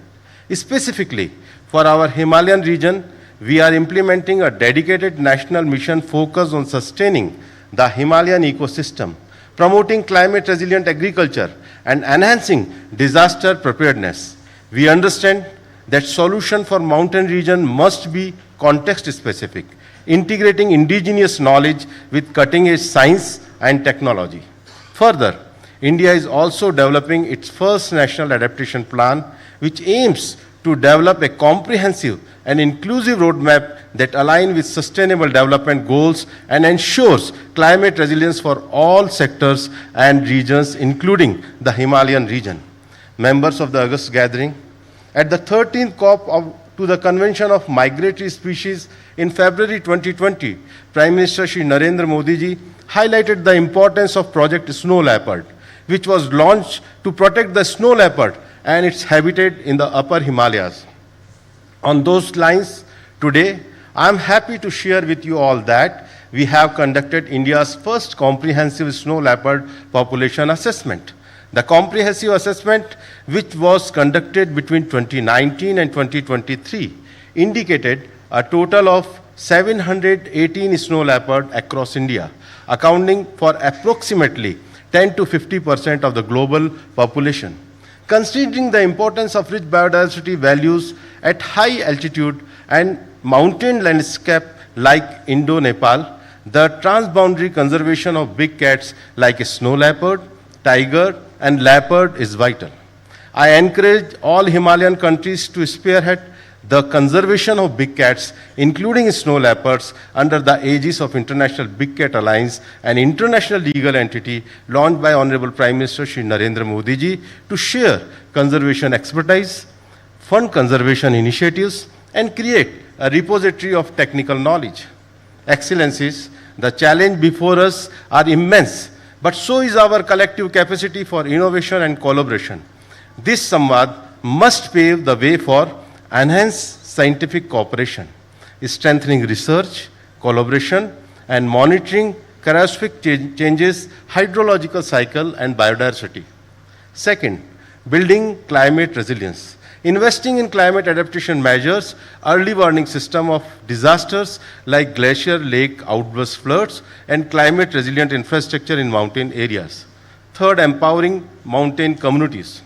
Specifically, for our Himalayan region, we are implementing a dedicated national mission focused on sustaining the Himalayan ecosystem, promoting climate-resilient agriculture, and enhancing disaster preparedness. We understand that solution for mountain region must be context-specific, integrating indigenous knowledge with cutting-edge science and technology. Further, India is also developing its first national adaptation plan, which aims to develop a comprehensive and inclusive roadmap that aligns with sustainable development goals and ensures climate resilience for all sectors and regions, including the Himalayan region. Members of the August gathering, at the 13th COP to the Convention of Migratory Species in February 2020, Prime Minister Shri Narendra Modi ji highlighted the importance of Project Snow Leopard, which was launched to protect the snow leopard and its habitat in the upper Himalayas. On those lines, today, I am happy to share with you all that we have conducted India's first comprehensive snow leopard population assessment. The comprehensive assessment, which was conducted between 2019 and 2023, indicated a total of 718 snow leopards across India, accounting for approximately 10 to 50% of the global population. Considering the importance of rich biodiversity values at high altitude and mountain landscape like Indo-Nepal, the transboundary conservation of big cats like snow leopard, tiger, and leopard is vital. I encourage all Himalayan countries to spearhead the conservation of big cats, including snow leopards, under the aegis of International Big Cat Alliance, an international legal entity launched by Honorable Prime Minister Shri Narendra Modi ji to share conservation expertise, fund conservation initiatives, and create a repository of technical knowledge. Excellencies, the challenge before us are immense, but so is our collective capacity for innovation and collaboration. This Samvad must pave the way for enhanced scientific cooperation, strengthening research, collaboration, and monitoring catastrophic changes, hydrological cycle, and biodiversity. Second, building climate resilience. Investing in climate adaptation measures, early warning system of disasters like glacier lake outburst floods, and climate resilient infrastructure in mountain areas. Third, empowering mountain communities,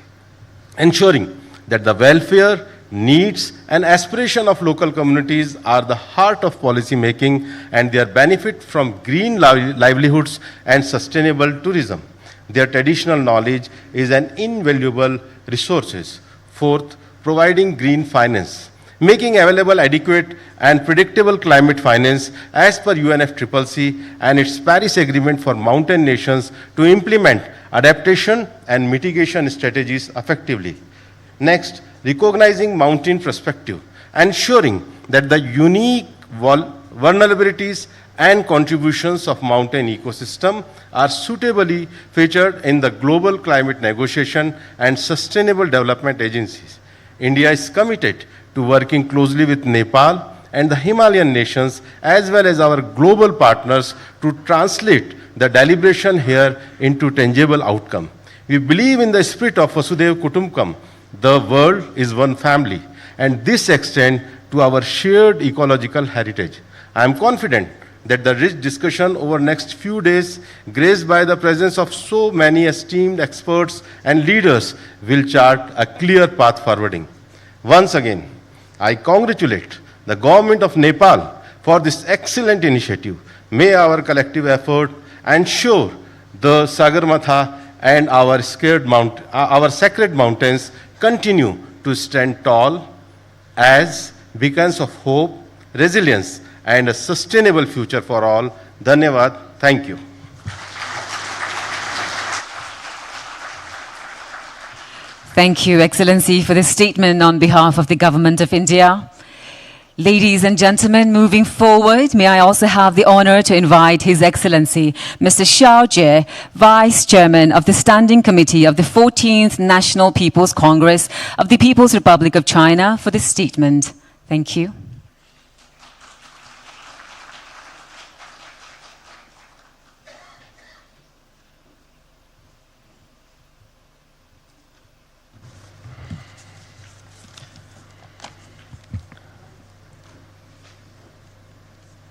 ensuring that the welfare, needs, and aspiration of local communities are the heart of policy making and their benefit from green livelihoods and sustainable tourism. Their traditional knowledge is an invaluable resource. Fourth, providing green finance, making available adequate and predictable climate finance as per UNFCCC and its Paris Agreement for mountain nations to implement adaptation and mitigation strategies effectively. Next, recognizing mountain perspective, ensuring that the unique vulnerabilities and contributions of mountain ecosystem are suitably featured in the global climate negotiation and sustainable development agencies. India is committed to working closely with Nepal and the Himalayan nations as well as our global partners to translate the deliberation here into tangible outcome. We believe in the spirit of Vasudhaiva Kutumbakam. The world is one family, and this extends to our shared ecological heritage. I am confident that the rich discussion over next few days, graced by the presence of so many esteemed experts and leaders, will chart a clear path forwarding. Once again, I congratulate the government of Nepal for this excellent initiative. May our collective effort ensure the Sagarmatha and our sacred mountains continue to stand tall as beacons of hope, resilience, and a sustainable future for all. Dhanyavad. Thank you. Thank you, Excellency, for this statement on behalf of the Government of India. Ladies and gentlemen, moving forward, may I also have the honor to invite His Excellency, Mr. Xiao Jie, Vice Chairman of the Standing Committee of the 14th National People's Congress of the People's Republic of China, for this statement. Thank you.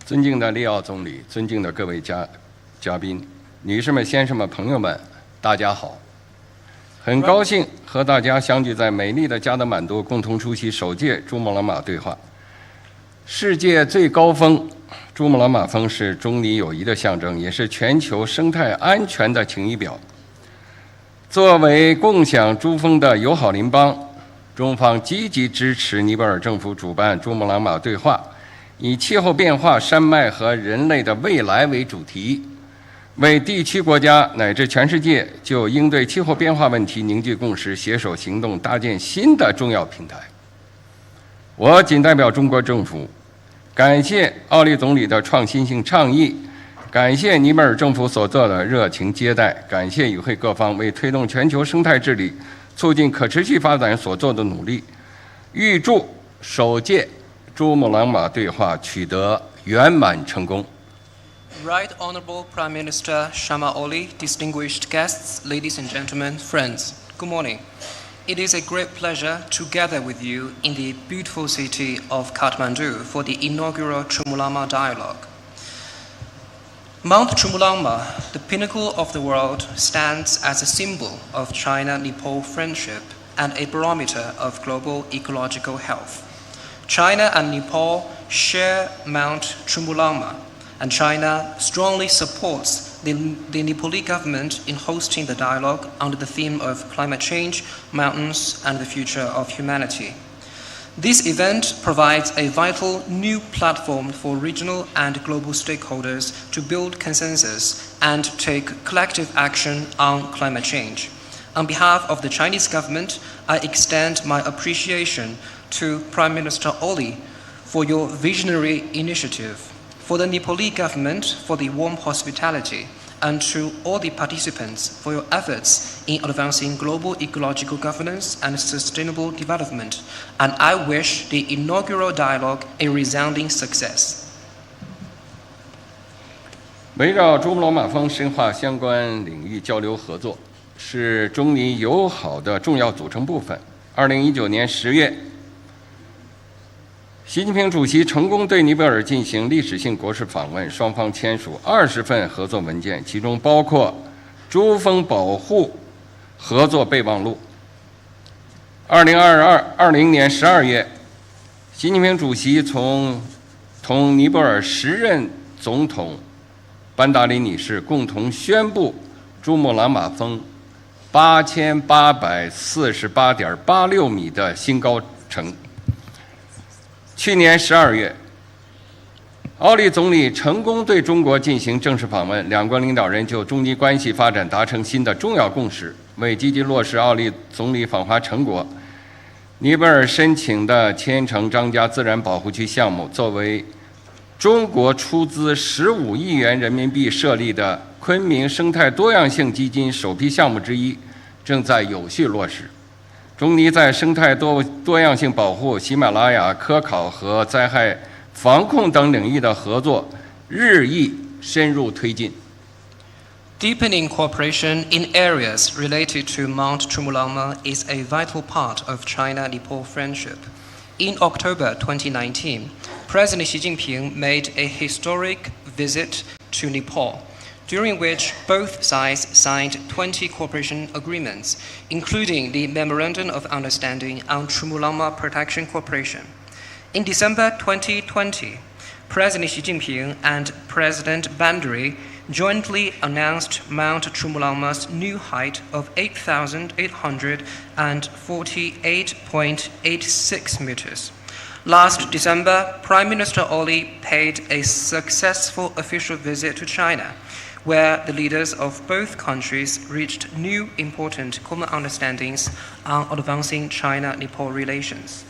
尊敬的利奥总理，尊敬的各位嘉宾，女士们、先生们、朋友们，大家好！很高兴和大家相聚在美丽的加德满都，共同出席首届珠穆朗玛对话。世界最高峰珠穆朗玛峰是中尼友谊的象征，也是全球生态安全的晴雨表。作为共享珠峰的友好邻邦，中方积极支持尼泊尔政府主办珠穆朗玛对话。以气候变化、山脉和人类的未来为主题，为地区国家乃至全世界就应对气候变化问题凝聚共识、携手行动，搭建新的重要平台。我仅代表中国政府，感谢奥利总理的创新性倡议，感谢尼泊尔政府所做的热情接待，感谢与会各方为推动全球生态治理、促进可持续发展所做的努力，预祝首届珠穆朗玛对话取得圆满成功。 Right Honorable Prime Minister Sharma Oli, distinguished guests, ladies and gentlemen, friends, good morning. It is a great pleasure to gather with you in the beautiful city of Kathmandu for the inaugural Chumulangma Dialogue. Mount Chumulangma, the pinnacle of the world, stands as a symbol of China-Nepal friendship and a barometer of global ecological health. China and Nepal share Mount Chumulangma, and China strongly supports the Nepali government in hosting the dialogue under the theme of climate change, mountains, and the future of humanity. This event provides a vital new platform for regional and global stakeholders to build consensus and take collective action on climate change. On behalf of the Chinese government, I extend my appreciation to Prime Minister Oli for your visionary initiative, for the Nepali government for the warm hospitality, and to all the participants for your efforts in advancing global ecological governance and sustainable development. And I wish the inaugural dialogue a resounding success. 围绕珠穆朗玛峰深化相关领域交流合作，是中尼友好的重要组成部分。2019年10月。 习近平主席成功对尼泊尔进行历史性国事访问，双方签署20份合作文件，其中包括珠峰保护合作备忘录。2020年12月，习近平主席同尼泊尔时任总统班达里女士共同宣布珠穆朗玛峰8848.86米的新高程。去年12月，奥利总理成功对中国进行正式访问，两国领导人就中尼关系发展达成新的重要共识。为积极落实奥利总理访华成果，尼泊尔申请的千城张家自然保护区项目，作为中国出资15亿元人民币设立的昆明生态多样性基金首批项目之一，正在有序落实。中尼在生态多样性保护、喜马拉雅科考和灾害防控等领域的合作日益深入推进。Deepening cooperation in areas related to Mount Chumulama is a vital part of China-Nepal friendship. In October 2019, President Xi Jinping made a historic visit to Nepal, during which both sides signed 20 cooperation agreements, including the Memorandum of Understanding on Chumulama Protection Cooperation. In December 2020, President Xi Jinping and President Bandari jointly announced Mount Chumulama's new height of 8,848.86 meters. Last December, Prime Minister Oli paid a successful official visit to China, where the leaders of both countries reached new important common understandings on advancing China-Nepal relations.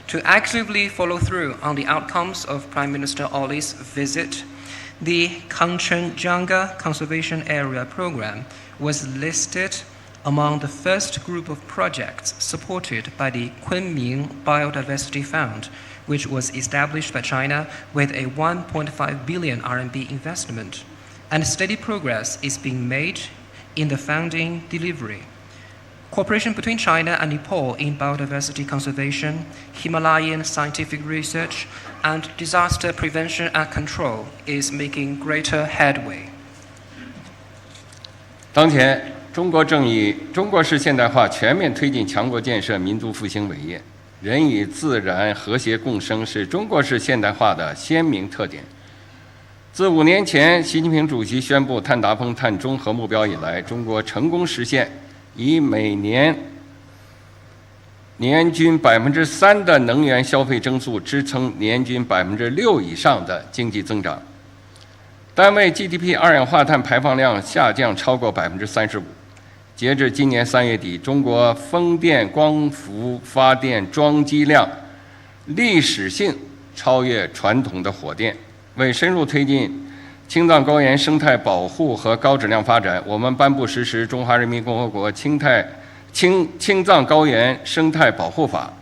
To actively follow through on the outcomes of Prime Minister Oli's visit, the Kanchenjunga Conservation Area Program was listed among the first group of projects supported by the Kunming Biodiversity Fund, which was established by China with a 1.5 billion RMB investment. And steady progress is being made in the funding delivery. Cooperation between China and Nepal in biodiversity conservation, Himalayan scientific research, and disaster prevention and control is making greater headway. 当前，中国正以中国式现代化全面推进强国建设、民族复兴伟业，人与自然和谐共生是中国式现代化的鲜明特点。自5年前习近平主席宣布碳达峰、碳中和目标以来，中国成功实现以每年年均3%的能源消费增速支撑年均6%以上的经济增长，单位 GDP 二氧化碳排放量下降超过35%。截至今年3月底，中国风电、光伏发电装机量历史性超越传统的火电。为深入推进青藏高原生态保护和高质量发展，我们颁布实施《中华人民共和国青藏高原生态保护法》，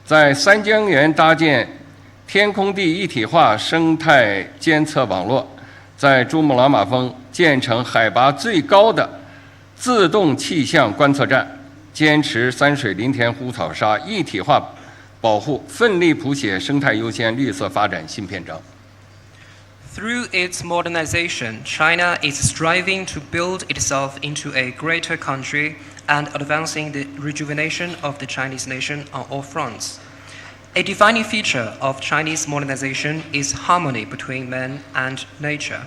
在三江源搭建天空地一体化生态监测网络，在珠穆朗玛峰建成海拔最高的自动气象观测站，坚持三水林田湖草沙一体化保护，奋力谱写生态优先、绿色发展新篇章。Through its modernization, China is striving to build itself into a greater country and advancing the rejuvenation of the Chinese nation on all fronts. A defining feature of Chinese modernization is harmony between man and nature.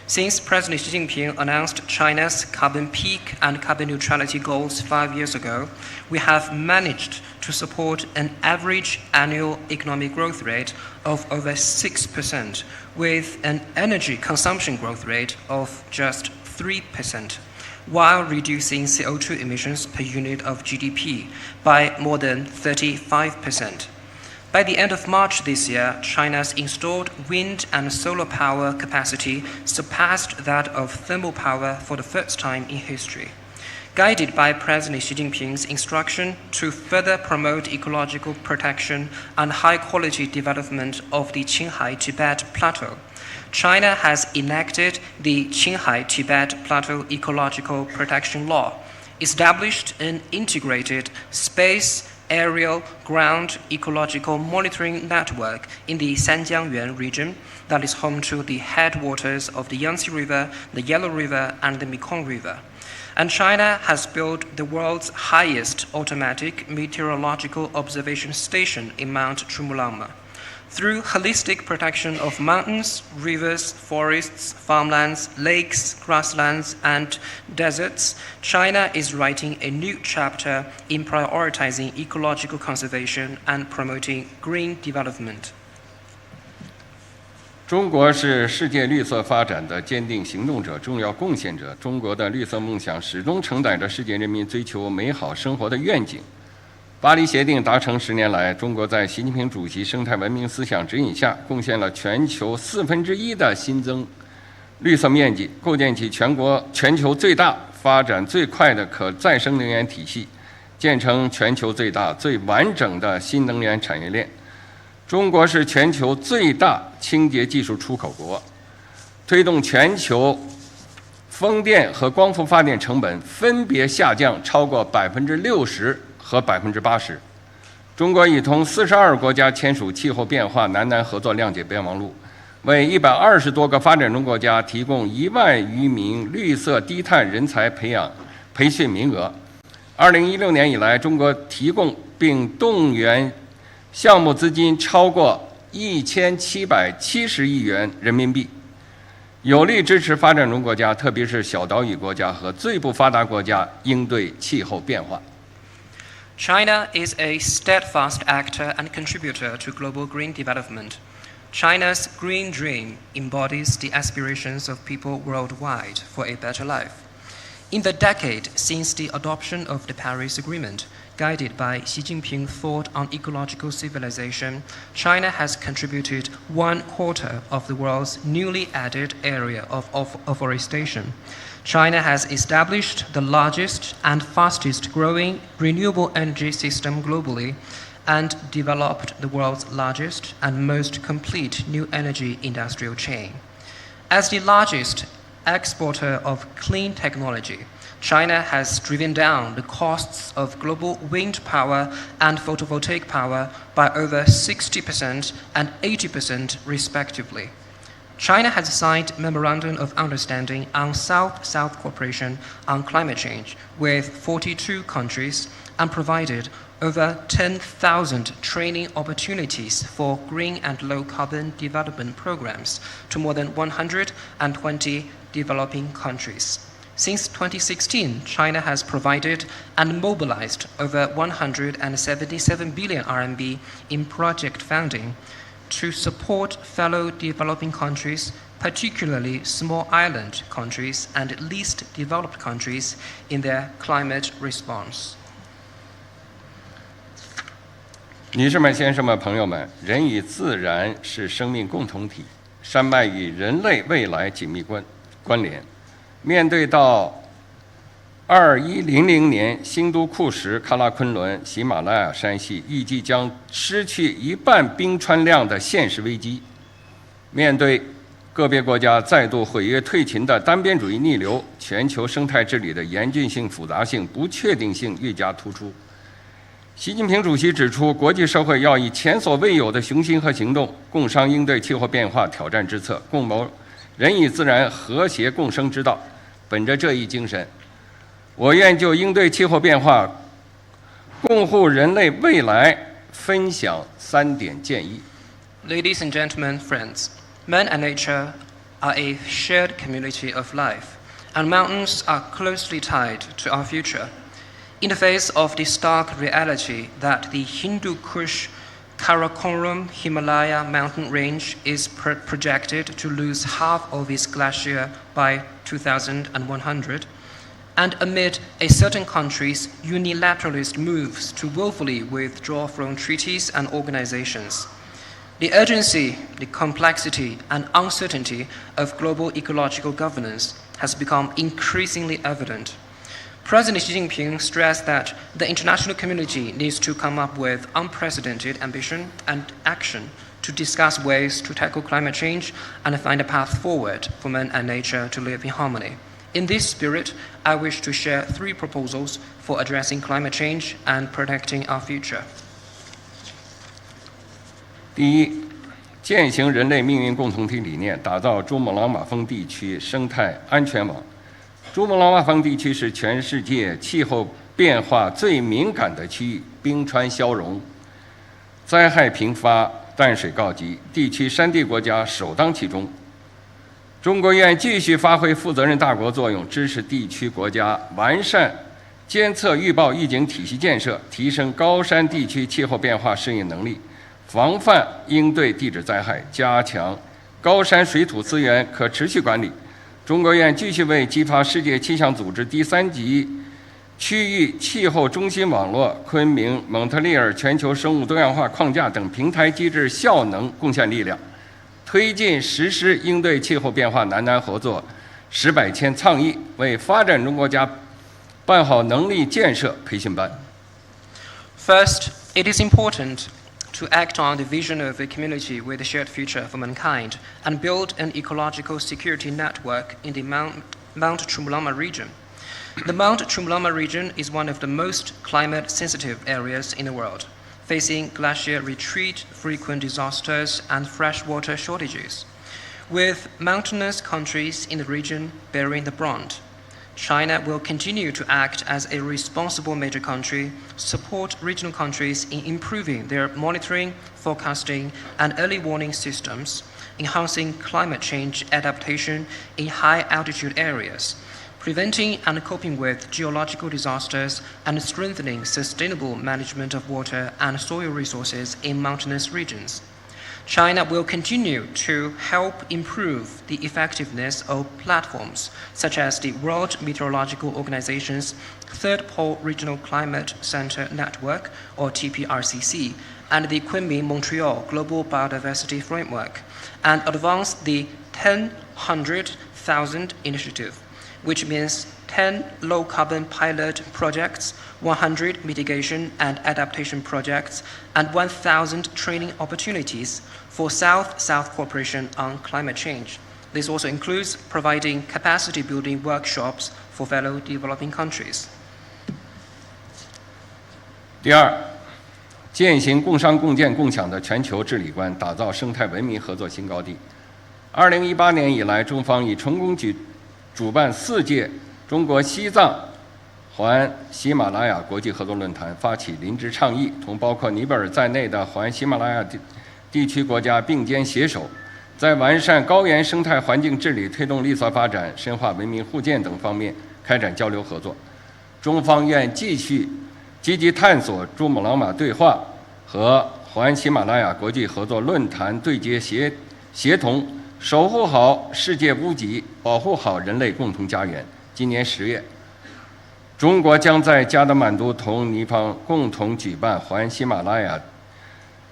Since President Xi Jinping announced China's carbon peak and carbon neutrality goals 5 years ago, we have managed to support an average annual economic growth rate of over 6%, with an energy consumption growth rate of just 3%, while reducing CO2 emissions per unit of GDP by more than 35%. By the end of March this year, China's installed wind and solar power capacity surpassed that of thermal power for the first time in history. Guided by President Xi Jinping's instruction to further promote ecological protection and high-quality development of the Qinghai-Tibet Plateau, China has enacted the Qinghai-Tibet Plateau Ecological Protection Law, established an integrated space, aerial, ground ecological monitoring network in the Sanjiangyuan region that is home to the headwaters of the Yangtze River, the Yellow River, and the Mekong River. And China has built the world's highest automatic meteorological observation station in Mount Chumulama. Through holistic protection of mountains, rivers, forests, farmlands, lakes, grasslands, and deserts, China is writing a new chapter in prioritizing ecological conservation and promoting green development. 中国是世界绿色发展的坚定行动者、重要贡献者。中国的绿色梦想始终承载着世界人民追求美好生活的愿景。巴黎协定达成10年来，中国在习近平主席生态文明思想指引下，贡献了全球1/4的新增绿色面积，构建起全球最大、发展最快的可再生能源体系，建成全球最大、最完整的新能源产业链。中国是全球最大清洁技术出口国，推动全球风电和光伏发电成本分别下降超过60%和80%。中国已同42国家签署气候变化南南合作谅解备忘录，为120多个发展中国家提供1万余名绿色低碳人才培训名额。2016年以来，中国提供并动员项目资金超过1770亿元人民币，有力支持发展中国家，特别是小岛屿国家和最不发达国家应对气候变化。China is a steadfast actor and contributor to global green development. China's green dream embodies the aspirations of people worldwide for a better life. In the decade since the adoption of the Paris Agreement, guided by Xi Jinping's thought on ecological civilization, China has contributed 1/4 of the world's newly added area of afforestation. China has established the largest and fastest growing renewable energy system globally and developed the world's largest and most complete new energy industrial chain. As the largest exporter of clean technology, China has driven down the costs of global wind power and photovoltaic power by over 60% and 80% respectively. China has signed Memorandum of Understanding on South-South cooperation on climate change with 42 countries and provided over 10,000 training opportunities for green and low-carbon development programs to more than 120 developing countries. Since 2016, China has provided and mobilized over 177 billion RMB in project funding to support fellow developing countries, particularly small island countries and least developed countries, in their climate response. 女士们、先生们、朋友们，人与自然是生命共同体，山脉与人类未来紧密关联。面对到2100年新都库什、喀拉昆仑、喜马拉雅山系预计将失去1半冰川量的现实危机，面对个别国家再度毁约退群的单边主义逆流，全球生态治理的严峻性、复杂性、不确定性愈加突出。习近平主席指出，国际社会要以前所未有的雄心和行动，共商应对气候变化挑战之策，共谋人与自然和谐共生之道。本着这一精神，我愿就应对气候变化、共护人类未来分享3点建议。Ladies and gentlemen, friends, man and nature are a shared community of life, and mountains are closely tied to our future. In the face of the stark reality that the Hindu Kush Karakoram Himalaya mountain range is projected to lose half of its glacier by 2100, and amid a certain country's unilateralist moves to willfully withdraw from treaties and organizations, the urgency, the complexity, and uncertainty of global ecological governance has become increasingly evident. President Xi Jinping stressed that the international community needs to come up with unprecedented ambition and action to discuss ways to tackle climate change and find a path forward for man and nature to live in harmony. In this spirit, I wish to share 3 proposals for addressing climate change and protecting our future. 第一，践行人类命运共同体理念，打造珠穆朗玛峰地区生态安全网。珠穆朗玛峰地区是全世界气候变化最敏感的区域，冰川消融，灾害频发，淡水告急，地区山地国家首当其冲。中国愿继续发挥负责任大国作用，支持地区国家完善监测预报预警体系建设，提升高山地区气候变化适应能力，防范应对地质灾害，加强高山水土资源可持续管理。中国愿继续为激发世界气象组织第3级区域气候中心网络、昆明、蒙特利尔全球生物多样化框架等平台机制效能贡献力量，推进实施应对气候变化南南合作10百千倡议，为发展中国家办好能力建设培训班。First, it is important to act on the vision of a community with a shared future for mankind and build an ecological security network in the Mount Chumulama region. The Mount Chumulama region is one of the most climate-sensitive areas in the world, facing glacier retreat, frequent disasters, and freshwater shortages, with mountainous countries in the region bearing the brunt. China will continue to act as a responsible major country, support regional countries in improving their monitoring, forecasting, and early warning systems, enhancing climate change adaptation in high-altitude areas, preventing and coping with geological disasters, and strengthening sustainable management of water and soil resources in mountainous regions. China will continue to help improve the effectiveness of platforms such as the World Meteorological Organization's Third Pole Regional Climate Center Network, or TPRCC, and the Kunming-Montreal Global Biodiversity Framework, and advance the 10-100,000 initiative, which means 10 low-carbon pilot projects, 100 mitigation and adaptation projects, and 1,000 training opportunities for South-South cooperation on climate change. This also includes providing capacity-building workshops for fellow developing countries. 第二，践行共商共建共享的全球治理观，打造生态文明合作新高地。2018年以来，中方已成功主办4届中国西藏环喜马拉雅国际合作论坛，发起林芝倡议，同包括尼泊尔在内的环喜马拉雅地区国家并肩携手，在完善高原生态环境治理、推动绿色发展、深化文明互鉴等方面开展交流合作。中方愿继续积极探索珠穆朗玛对话和环喜马拉雅国际合作论坛对接协同，守护好世界屋脊，保护好人类共同家园。今年10月，中国将在加德满都同尼方共同举办环喜马拉雅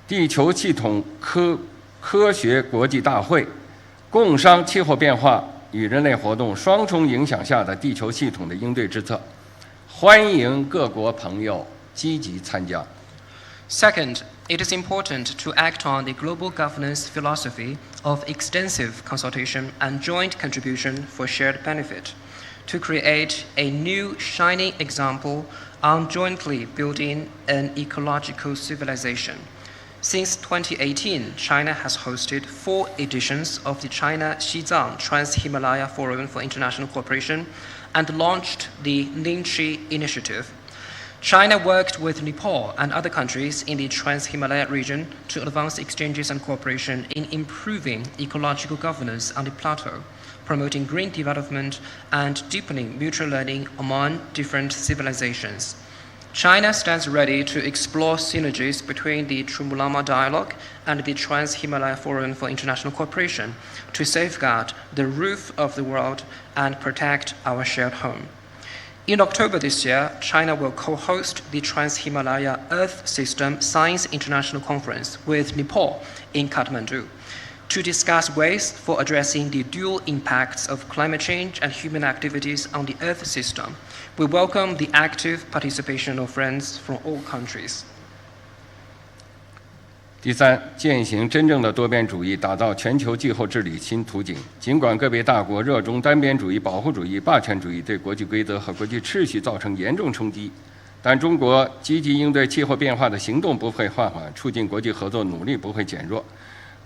地球系统科学国际大会，共商气候变化与人类活动双重影响下的地球系统的应对之策，欢迎各国朋友积极参加。Second, it is important to act on the global governance philosophy of extensive consultation and joint contribution for shared benefit, to create a new shining example on jointly building an ecological civilization. Since 2018, China has hosted 4 editions of the China-Xizang Trans-Himalaya Forum for International Cooperation and launched the Ningxi Initiative. China worked with Nepal and other countries in the Trans-Himalaya region to advance exchanges and cooperation in improving ecological governance on the plateau, promoting green development and deepening mutual learning among different civilizations. China stands ready to explore synergies between the Chumulama Dialogue and the Trans-Himalaya Forum for International Cooperation to safeguard the roof of the world and protect our shared home. In October this year, China will co-host the Trans-Himalaya Earth System Science International Conference with Nepal in Kathmandu to discuss ways for addressing the dual impacts of climate change and human activities on the Earth system. We welcome the active participation of friends from all countries. 第三，践行真正的多边主义，打造全球气候治理新图景。尽管个别大国热衷单边主义、保护主义、霸权主义，对国际规则和国际秩序造成严重冲击，但中国积极应对气候变化的行动不会放缓，促进国际合作努力不会减弱，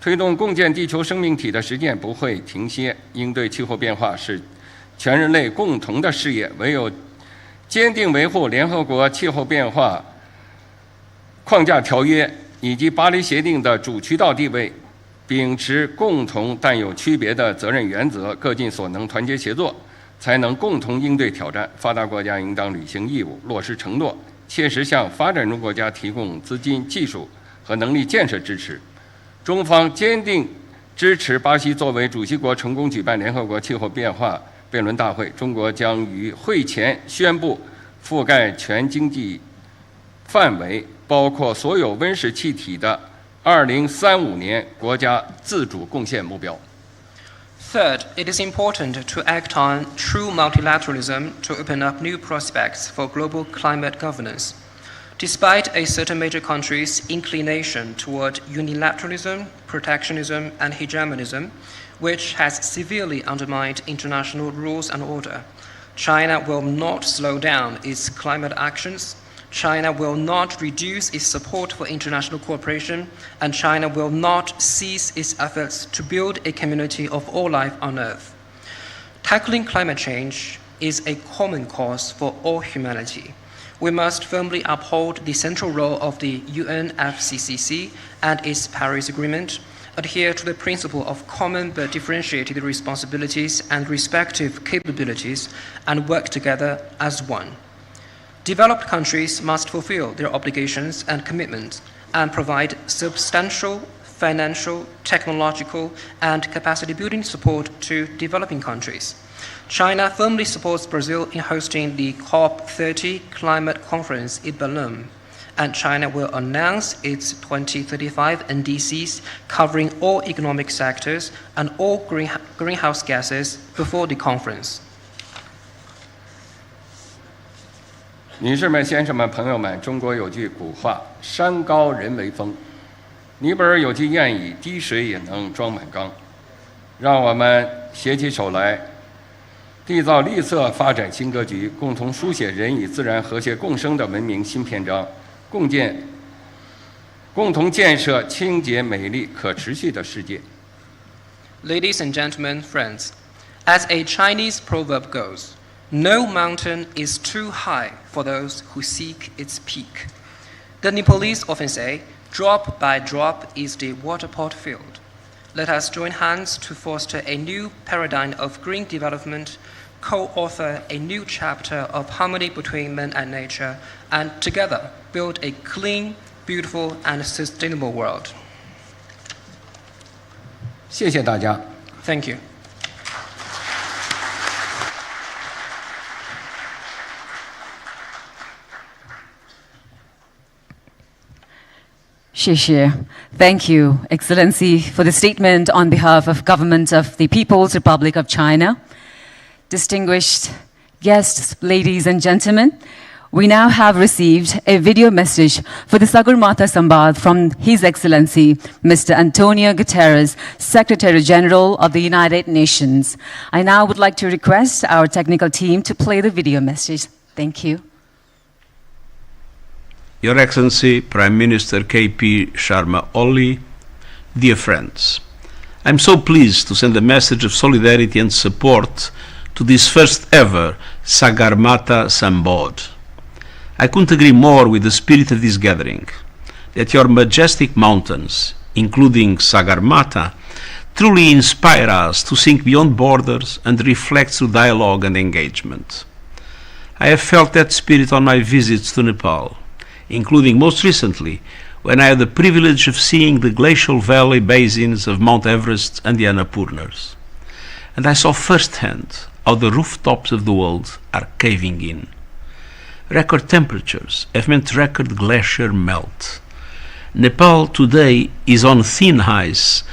推动共建地球生命体的实践不会停歇。应对气候变化是全人类共同的事业，唯有坚定维护联合国气候变化框架条约以及巴黎协定的主渠道地位，秉持共同但有区别的责任原则，各尽所能，团结协作，才能共同应对挑战。发达国家应当履行义务，落实承诺，切实向发展中国家提供资金、技术和能力建设支持。中方坚定支持巴西作为主席国成功举办联合国气候变化辩论大会，中国将于会前宣布覆盖全经济范围，包括所有温室气体的2035年国家自主贡献目标。Third, it is important to act on true multilateralism to open up new prospects for global climate governance. Despite a certain major country's inclination toward unilateralism, protectionism, and hegemonism, which has severely undermined international rules and order, China will not slow down its climate actions. China will not reduce its support for international cooperation, and China will not cease its efforts to build a community of all life on Earth. Tackling climate change is a common cause for all humanity. We must firmly uphold the central role of the UNFCCC and its Paris Agreement, adhere to the principle of common but differentiated responsibilities and respective capabilities, and work together as one. Developed countries must fulfill their obligations and commitments and provide substantial financial, technological, and capacity-building support to developing countries. China firmly supports Brazil in hosting the COP30 climate conference in Berlin, and China will announce its 2035 NDCs covering all economic sectors and all greenhouse gases before the conference. 女士们、先生们、朋友们，中国有句古话：“山高人为峰。”尼泊尔有句谚语：“滴水也能装满缸。”让我们携起手来，缔造绿色发展新格局，共同书写人与自然和谐共生的文明新篇章，共同建设清洁、美丽、可持续的世界。Ladies and gentlemen, friends, as a Chinese proverb goes, no mountain is too high for those who seek its peak. The Nepalese often say, drop by drop is the water pot filled. Let us join hands to foster a new paradigm of green development, co-author a new chapter of harmony between man and nature, and together build a clean, beautiful, and sustainable world. 谢谢大家。Thank you. Thank you, Excellency, for the statement on behalf of Government of the People's Republic of China. Distinguished guests, ladies and gentlemen, we now have received a video message for the Sagarmatha Sambaad from His Excellency, Mr. Antonio Guterres, Secretary General of the United Nations. I now would like to request our technical team to play the video message. Thank you. Your Excellency, Prime Minister K.P. Sharma Oli, dear friends, I'm so pleased to send a message of solidarity and support to this first ever Sagarmatha Sambaad. I couldn't agree more with the spirit of this gathering, that your majestic mountains, including Sagarmatha, truly inspire us to think beyond borders and reflect through dialogue and engagement. I have felt that spirit on my visits to Nepal, including most recently when I had the privilege of seeing the glacial valley basins of Mount Everest and the Annapurnas. And I saw firsthand how the rooftops of the world are caving in. Record temperatures have meant record glacier melt. Nepal today is on thin ice,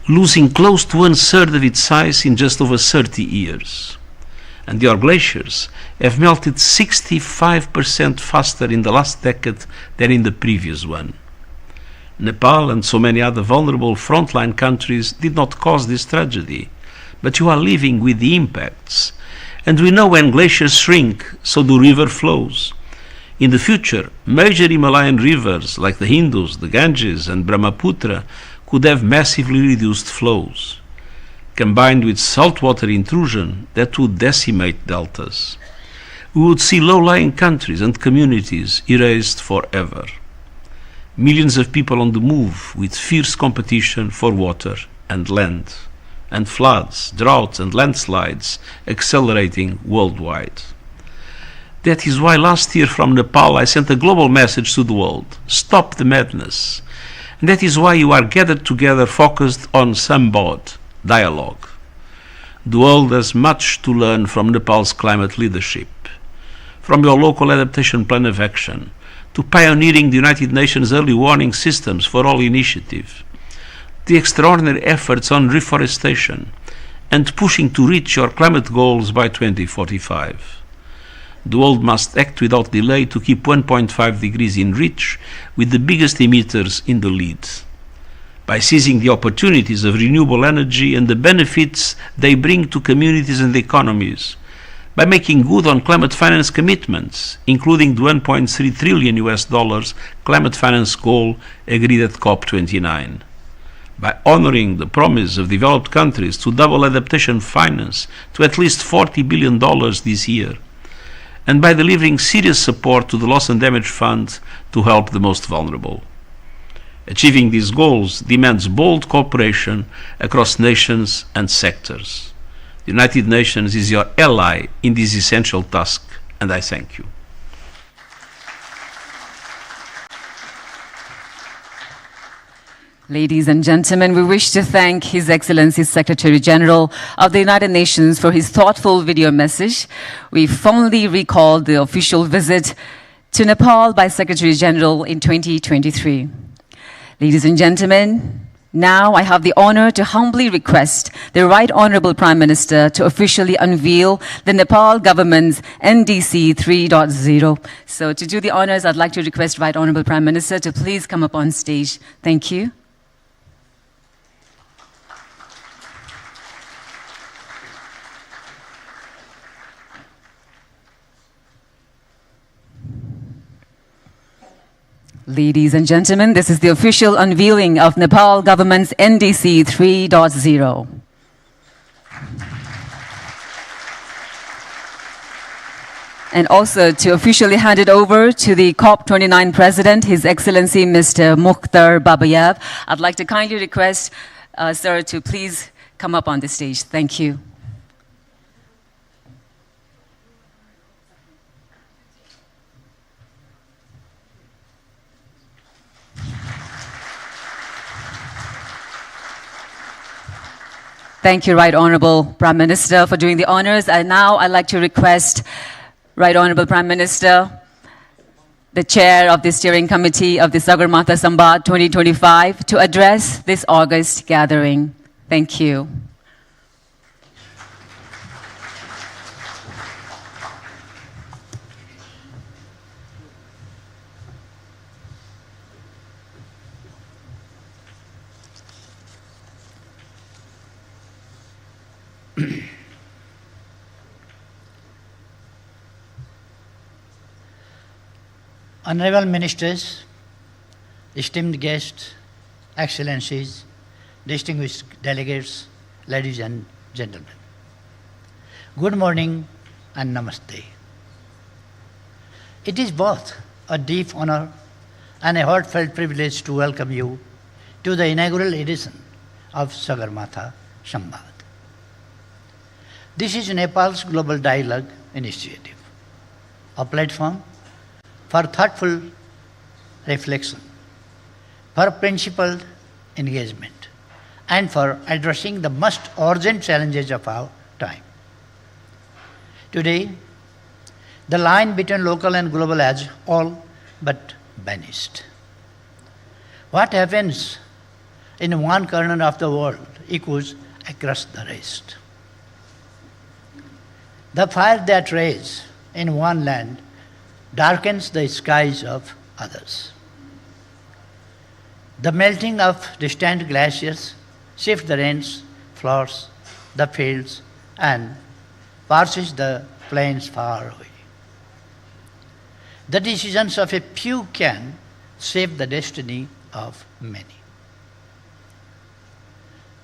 losing close to 1/3 of its size in just over 30 years. And your glaciers have melted 65% faster in the last decade than in the previous one. Nepal and so many other vulnerable frontline countries did not cause this tragedy, but you are living with the impacts. And we know when glaciers shrink, so do river flows. In the future, major Himalayan rivers like the Indus, the Ganges and Brahmaputra could have massively reduced flows, combined with saltwater intrusion that would decimate deltas. We would see low-lying countries and communities erased forever. Millions of people on the move with fierce competition for water and land, and floods, droughts and landslides accelerating worldwide. That is why last year from Nepal I sent a global message to the world: stop the madness. And that is why you are gathered together focused on Sambaad, dialogue. The world has much to learn from Nepal's climate leadership, from your local adaptation plan of action, to pioneering the United Nations early warning systems for all initiative, the extraordinary efforts on reforestation, and pushing to reach your climate goals by 2045. The world must act without delay to keep 1.5 degrees in reach, with the biggest emitters in the lead. By seizing the opportunities of renewable energy and the benefits they bring to communities and economies, by making good on climate finance commitments, including the $1.3 trillion climate finance goal agreed at COP29, by honoring the promise of developed countries to double adaptation finance to at least $40 billion this year, and by delivering serious support to the Loss and Damage Fund to help the most vulnerable. Achieving these goals demands bold cooperation across nations and sectors. The United Nations is your ally in this essential task, and I thank you. Ladies and gentlemen, we wish to thank His Excellency Secretary General of the United Nations for his thoughtful video message. We fondly recall the official visit to Nepal by Secretary General in 2023. Ladies and gentlemen, now I have the honor to humbly request the Right Honorable Prime Minister to officially unveil the Nepal government's NDC 3.0. So to do the honors, I'd like to request Right Honorable Prime Minister to please come up on stage. Thank you. Ladies and gentlemen, this is the official unveiling of Nepal government's NDC 3.0. And also to officially hand it over to the COP29 President, His Excellency Mr. Mukhtar Babayev. I'd like to kindly request, sir, to please come up on the stage. Thank you. Thank you, Right Honorable Prime Minister, for doing the honors. And now I'd like to request Right Honorable Prime Minister, the Chair of the Steering Committee of the Sagarmatha Sambaad 2025, to address this August gathering. Thank you. Honorable Ministers, esteemed guests, Excellencies, distinguished delegates, ladies and gentlemen. Good morning and namaste. It is both a deep honor and a heartfelt privilege to welcome you to the inaugural edition of Sagarmatha Sambaad. This is Nepal's Global Dialogue Initiative, a platform for thoughtful reflection, for principled engagement, and for addressing the most urgent challenges of our time. Today, the line between local and global has all but vanished. What happens in one corner of the world echoes across the rest. The fire that rages in one land darkens the skies of others. The melting of distant glaciers shifts the rains, floods the fields, and parses the plains far away. The decisions of a few can shape the destiny of many.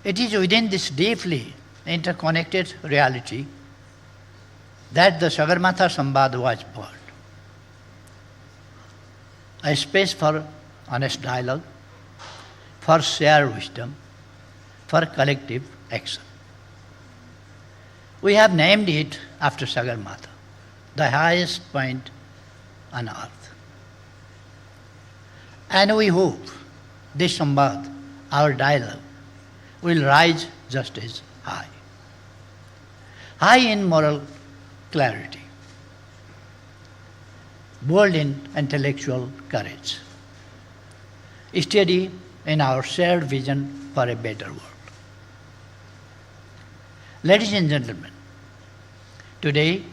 It is within this deeply interconnected reality that the Sagarmatha Sambaad was born. A space for honest dialogue, for shared wisdom, for collective action. We have named it after Sagarmatha, the highest point on earth. And we hope this Sambaad, our dialogue, will rise just as high. High in moral clarity, bold in intellectual courage, steady in our shared vision for a better world. Ladies and gentlemen, today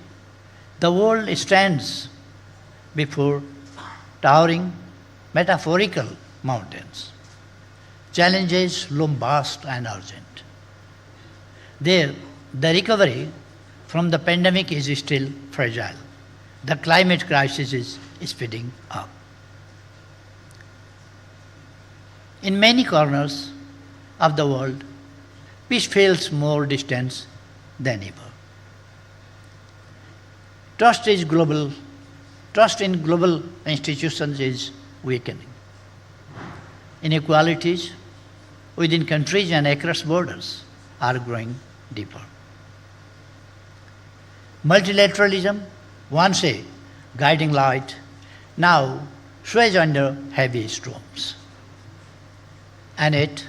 the world stands before towering metaphorical mountains. Challenges loom vast and urgent. The recovery from the pandemic is still fragile. The climate crisis is speeding up. In many corners of the world, peace feels more distant than ever. Trust in global institutions is weakening. Inequalities within countries and across borders are growing deeper. Multilateralism, once a guiding light, now sways under heavy storms. And yet,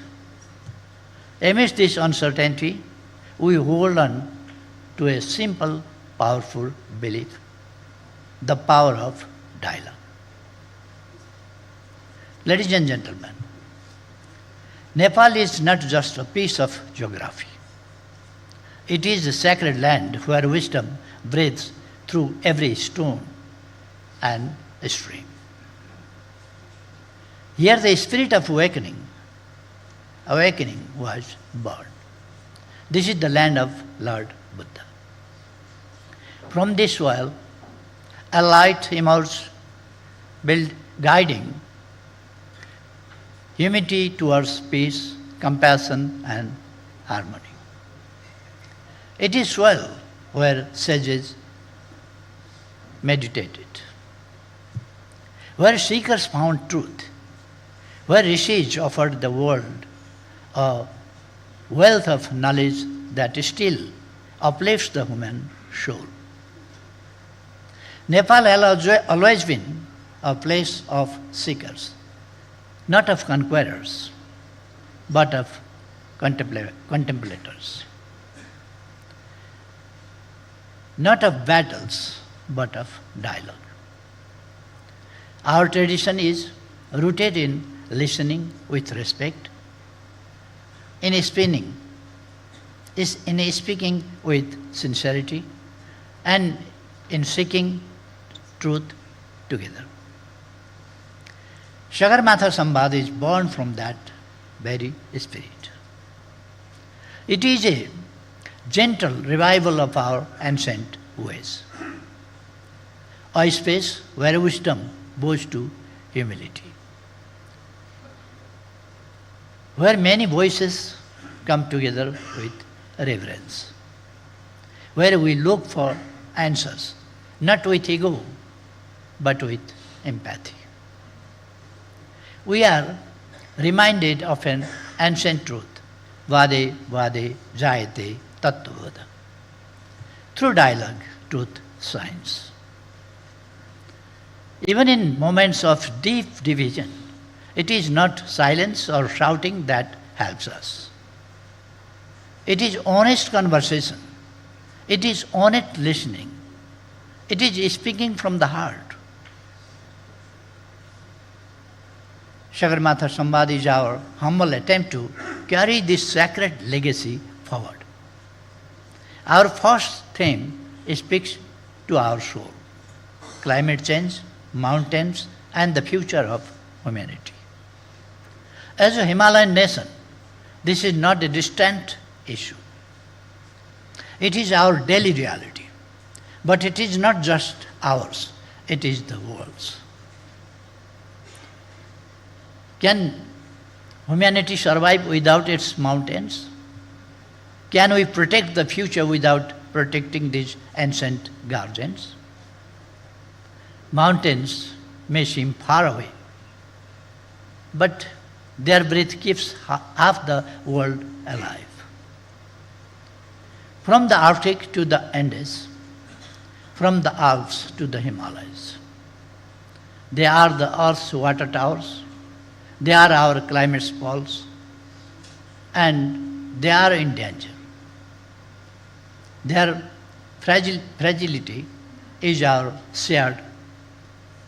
amidst this uncertainty, we hold on to a simple, powerful belief: the power of dialogue. Ladies and gentlemen, Nepal is not just a piece of geography. It is a sacred land where wisdom breathes through every stone and stream. Here the spirit of awakening was born. This is the land of Lord Buddha. From this soil, a light emerged, guiding humanity towards peace, compassion, and harmony. It is soil where sages meditated, where seekers found truth, where rishis offered the world a wealth of knowledge that still uplifts the human soul. Nepal has always been a place of seekers, not of conquerors, but of contemplators. Not of battles, but of dialogue. Our tradition is rooted in listening with respect, in speaking with sincerity, and in seeking truth together. Sagarmatha Sambaad is born from that very spirit. It is a gentle revival of our ancient ways, a space where wisdom bows to humility, where many voices come together with reverence, where we look for answers, not with ego, but with empathy. We are reminded of an ancient truth: Vade Vade Jayate Tattvada. Through dialogue, truth shines. Even in moments of deep division, it is not silence or shouting that helps us. It is honest conversation. It is honest listening. It is speaking from the heart. Sagarmatha Sambaad is our humble attempt to carry this sacred legacy forward. Our first theme speaks to our soul: climate change, mountains, and the future of humanity. As a Himalayan nation, this is not a distant issue. It is our daily reality. But it is not just ours, it is the world's. Can humanity survive without its mountains? Can we protect the future without protecting these ancient guardians? Mountains may seem far away, but their breath keeps half the world alive. From the Arctic to the Andes, from the Alps to the Himalayas, they are the Earth's water towers, They are our climate's pulse, and they are in danger. Their fragility is our shared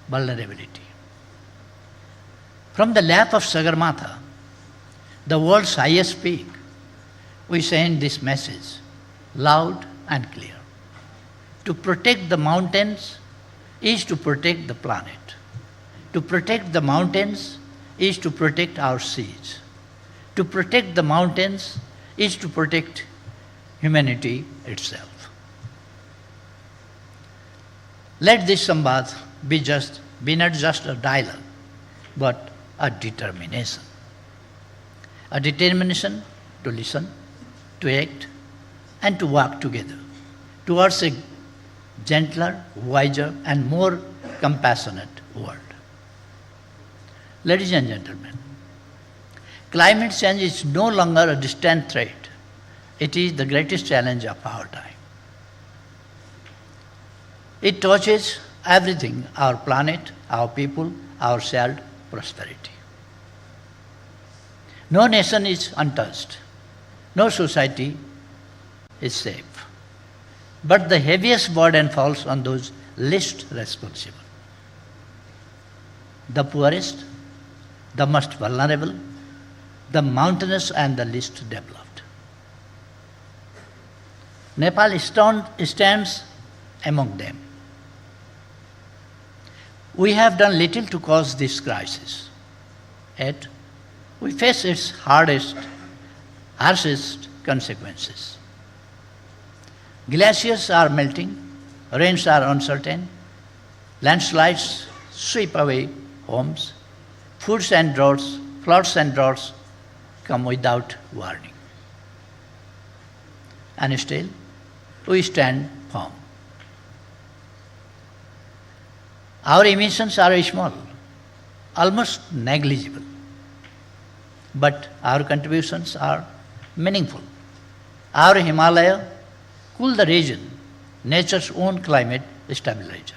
vulnerability. From the lap of Sagarmatha, the world's highest peak, we send this message loud and clear. To protect the mountains is to protect the planet. To protect the mountains is to protect our seas. To protect the mountains is to protect humanity itself. Let this Sambaad be not just a dialogue, but a determination. A determination to listen, to act, and to work together towards a gentler, wiser, and more compassionate world. Ladies and gentlemen, climate change is no longer a distant threat. It is the greatest challenge of our time. It touches everything, our planet, our people, our shared prosperity. No nation is untouched. No society is safe. But the heaviest burden falls on those least responsible. The poorest, the most vulnerable, the mountainous and the least developed. Nepal stands among them. We have done little to cause this crisis, yet we face its harshest consequences. Glaciers are melting, rains are uncertain, landslides sweep away homes, floods and droughts come without warning. And still, we stand firm. Our emissions are small, almost negligible, but our contributions are meaningful. Our Himalaya cool the region, nature's own climate stabilizer.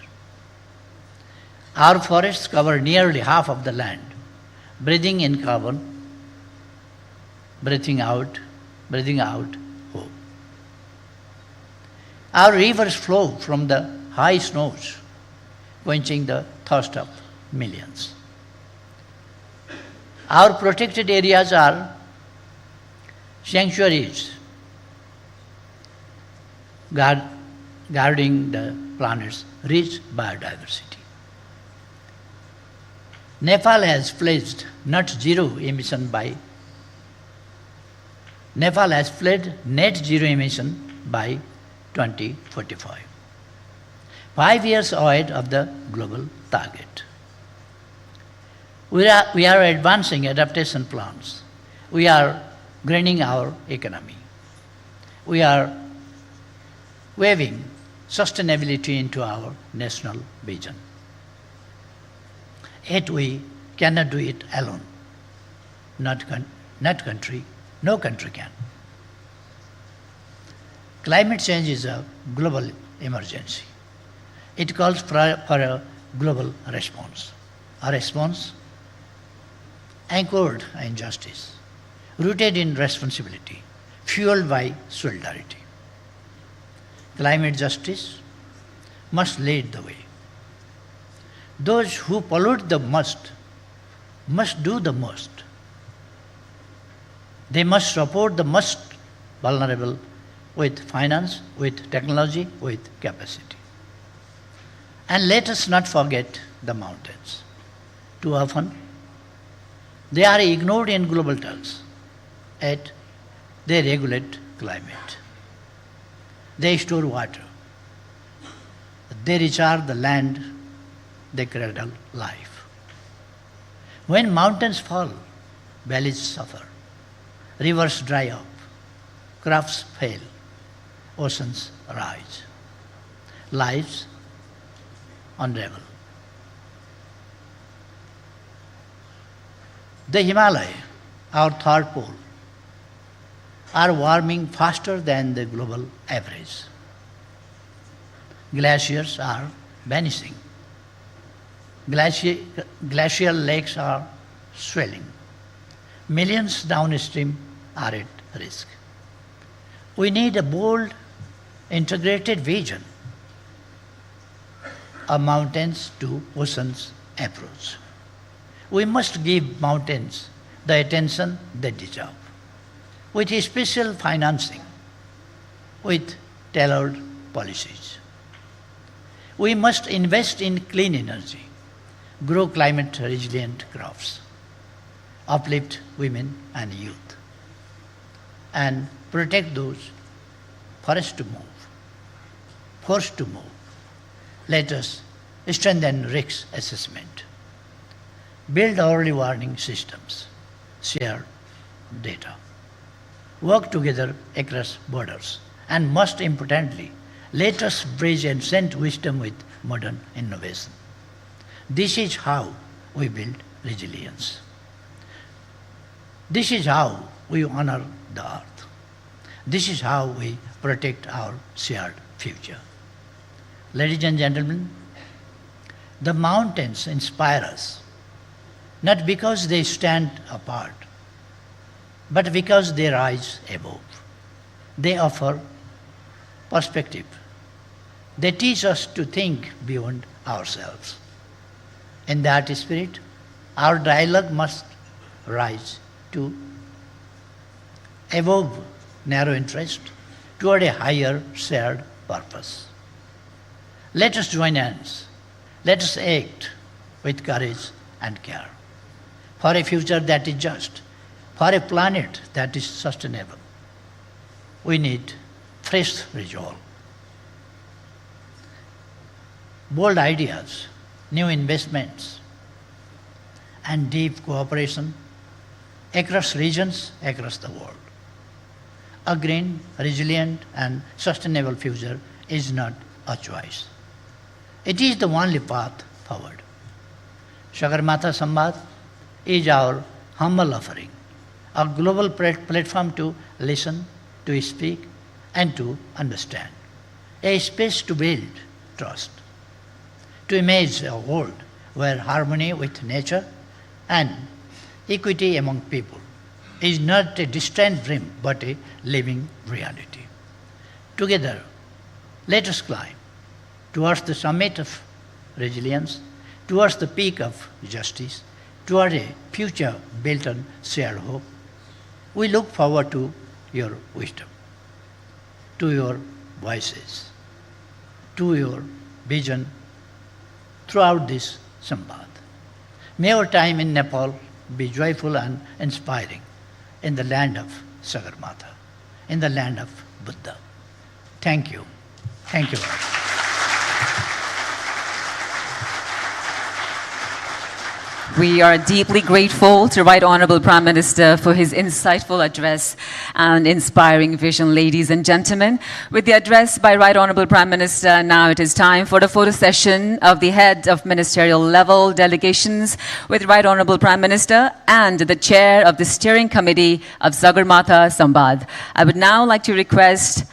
Our forests cover nearly half of the land, breathing in carbon, breathing out hope. Our rivers flow from the high snows, quenching the thirst of millions. Our protected areas are sanctuaries guarding the planet's rich biodiversity. Nepal has pledged net zero emission by 2045, 5 years ahead of the global target. We are advancing adaptation plans. We are greening our economy. We are weaving sustainability into our national vision. Yet we cannot do it alone. No country can. Climate change is a global emergency. It calls for a global response. A response anchored in justice, rooted in responsibility, fueled by solidarity. Climate justice must lead the way. Those who pollute the most do the most. They must support the most vulnerable with finance, with technology, with capacity. And let us not forget the mountains. Too often, they are ignored in global terms, yet they regulate climate. They store water. They recharge the land. They cradle life. When mountains fall, valleys suffer, rivers dry up, crops fail, oceans rise, lives unravel. The Himalaya, our third pole, are warming faster than the global average. Glaciers are vanishing. Glacial lakes are swelling. Millions downstream are at risk. We need a bold, integrated vision, a mountains to oceans approach. We must give mountains the attention they deserve, with special financing, with tailored policies. We must invest in clean energy, grow climate resilient crops, uplift women and youth, and protect those forced to move. Let us strengthen risk assessment, build early warning systems, share data, work together across borders, and most importantly, let us bridge ancient wisdom with modern innovation. This is how we build resilience. This is how we honor the earth. This is how we protect our shared future. Ladies and gentlemen, the mountains inspire us, not because they stand apart, but because they rise above. They offer perspective. They teach us to think beyond ourselves. In that spirit, our dialogue must rise to above narrow interest toward a higher shared purpose. Let us join hands. Let us act with courage and care for a future that is just, for a planet that is sustainable. We need fresh resolve, bold ideas, new investments, and deep cooperation across regions, across the world. A green, resilient, and sustainable future is not a choice. It is the only path forward. Sagarmatha Sambaad is our humble offering, a global platform to listen, to speak, and to understand, a space to build trust, to imagine a world where harmony with nature and equity among people is not a distant dream but a living reality. Together, let us climb towards the summit of resilience, towards the peak of justice, toward a future built on shared hope. We look forward to your wisdom, to your voices, to your vision throughout this Sambaad. May our time in Nepal be joyful and inspiring in the land of Sagarmatha, in the land of Buddha. Thank you. Thank you all. We are deeply grateful to Right Honourable Prime Minister for his insightful address and inspiring vision, ladies and gentlemen. With the address by Right Honourable Prime Minister, now it is time for the photo session of the head of ministerial level delegations with Right Honourable Prime Minister and the chair of the steering committee of Sagarmatha Sambaad. I would now like to request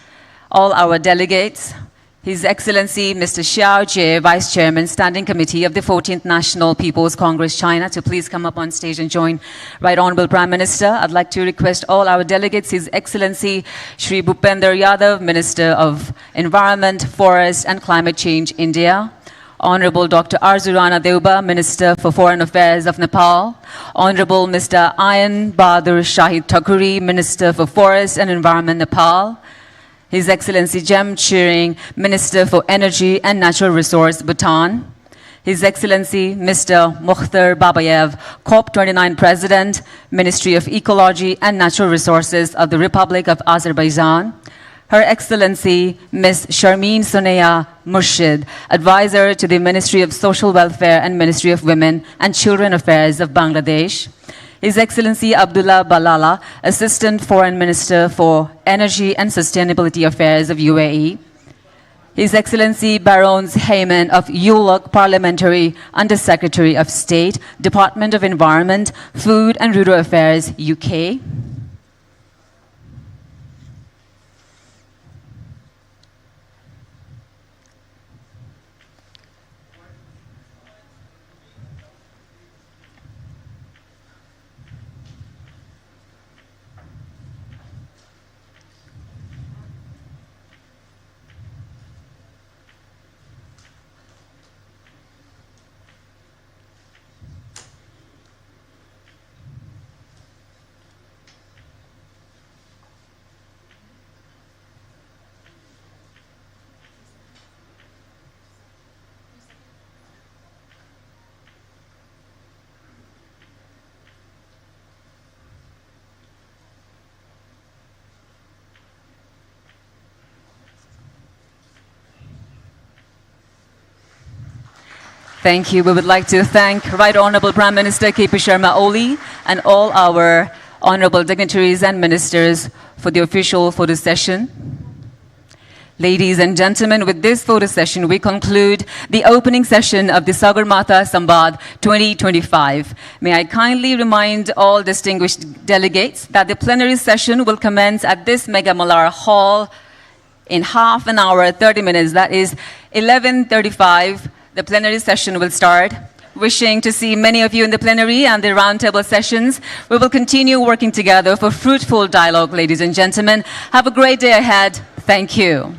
all our delegates, His Excellency Mr. Xiao Jie, Vice Chairman, Standing Committee of the 14th National People's Congress, China, to please come up on stage and join Right Honourable Prime Minister. I'd like to request all our delegates, His Excellency Shri Bhupender Yadav, Minister of Environment, Forest and Climate Change, India. Honourable Dr. Arzurana Deuba, Minister for Foreign Affairs of Nepal. Honourable Mr. Ayan Bahadur Shahid Thakuri, Minister for Forest and Environment, Nepal. His Excellency Jem Chiring, Minister for Energy and Natural Resource, Bhutan. His Excellency Mr. Mukhtar Babayev, COP29 President, Ministry of Ecology and Natural Resources of the Republic of Azerbaijan. Her Excellency Ms. Sharmeen Soneya Murshid, Advisor to the Ministry of Social Welfare and Ministry of Women and Children Affairs of Bangladesh. His Excellency Abdullah Balala, Assistant Foreign Minister for Energy and Sustainability Affairs of UAE. His Excellency Barons Heyman of ULOC, Parliamentary Under-Secretary of State, Department of Environment, Food and Rural Affairs, UK. Thank you. We would like to thank Right Honorable Prime Minister K.P. Sharma Oli and all our honorable dignitaries and ministers for the official photo session. Ladies and gentlemen, with this photo session, we conclude the opening session of the Sagarmatha Sambaad 2025. May I kindly remind all distinguished delegates that the plenary session will commence at this Mega Malhar Hall in half an hour, 30 minutes. That is 11:35. The plenary session will start. Wishing to see many of you in the plenary and the roundtable sessions. We will continue working together for fruitful dialogue, ladies and gentlemen. Have a great day ahead. Thank you.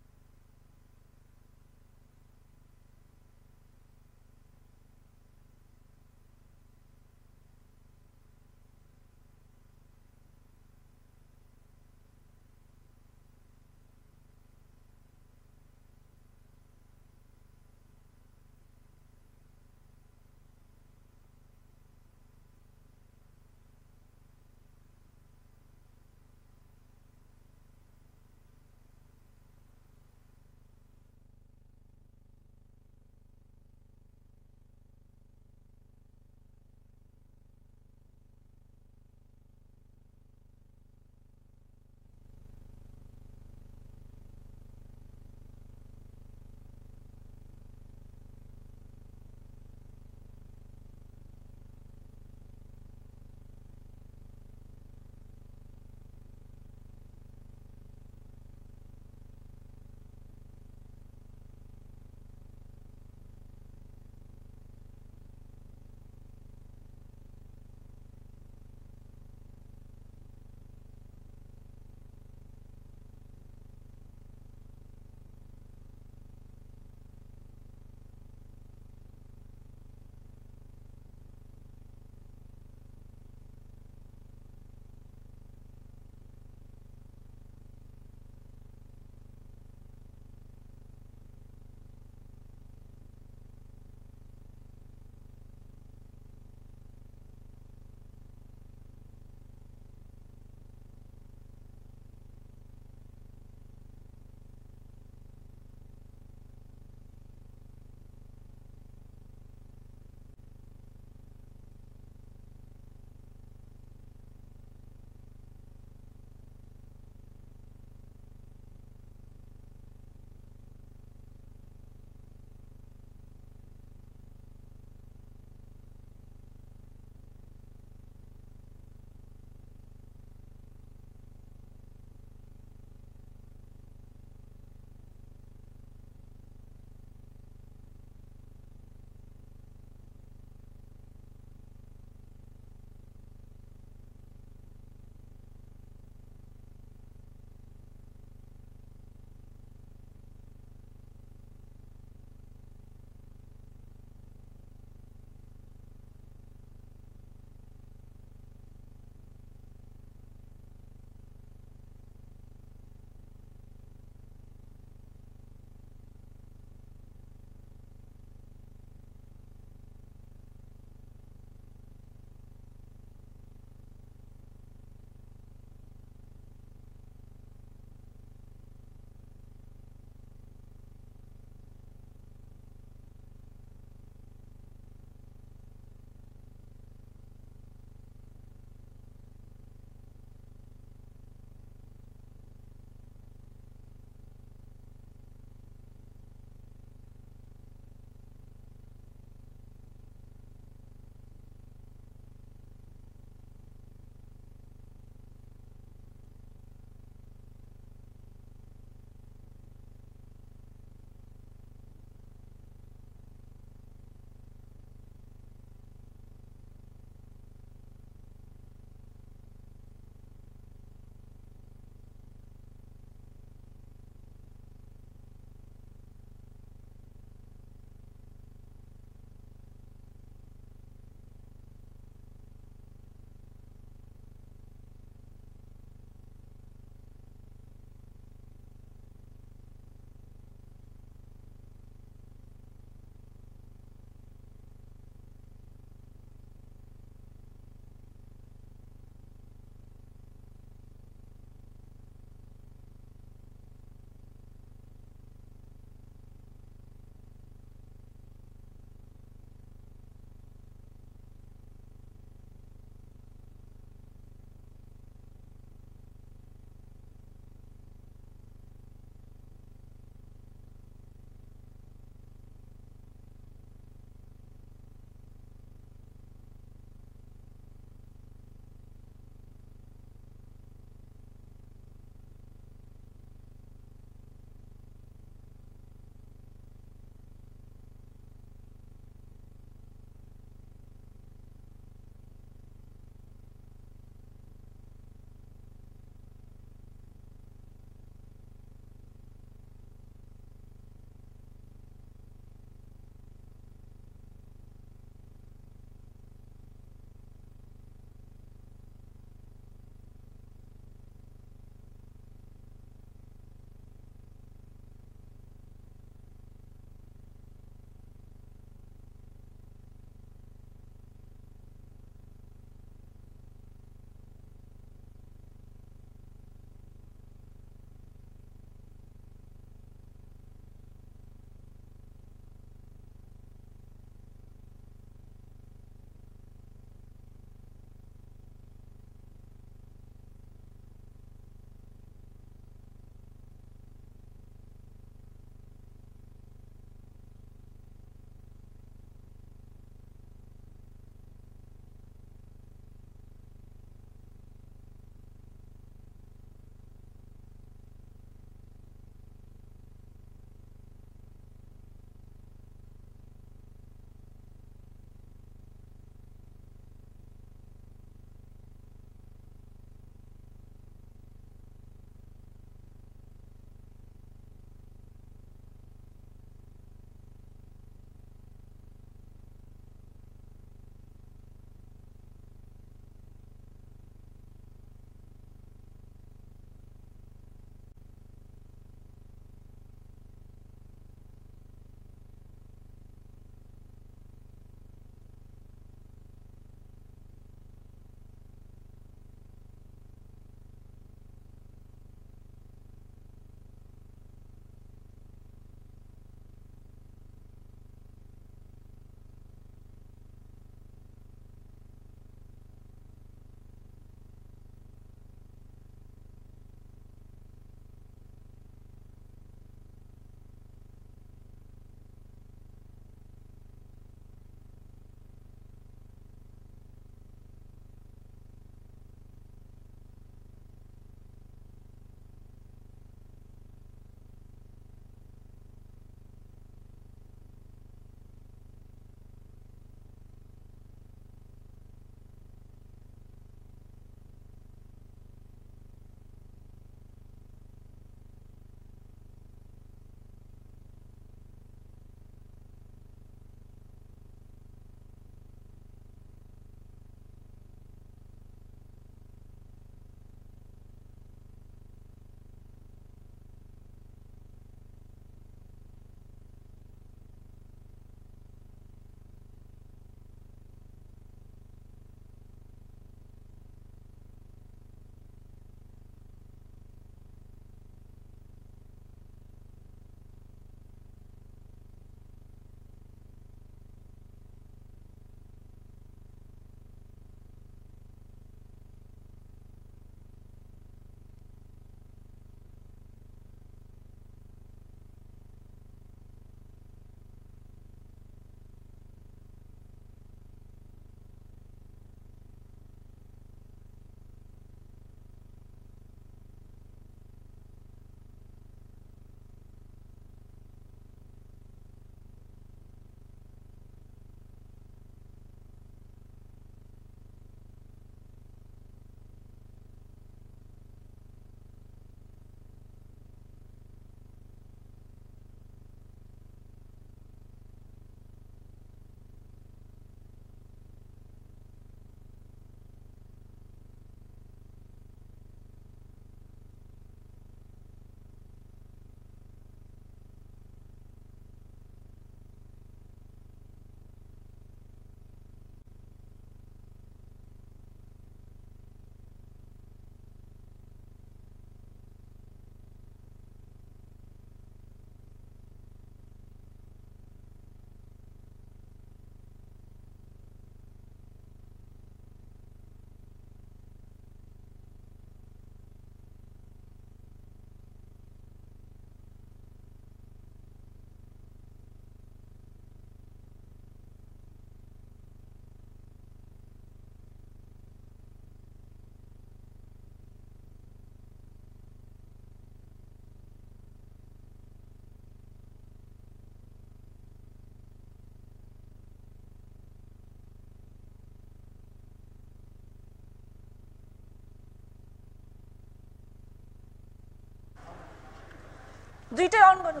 दुईटै अन गर्नु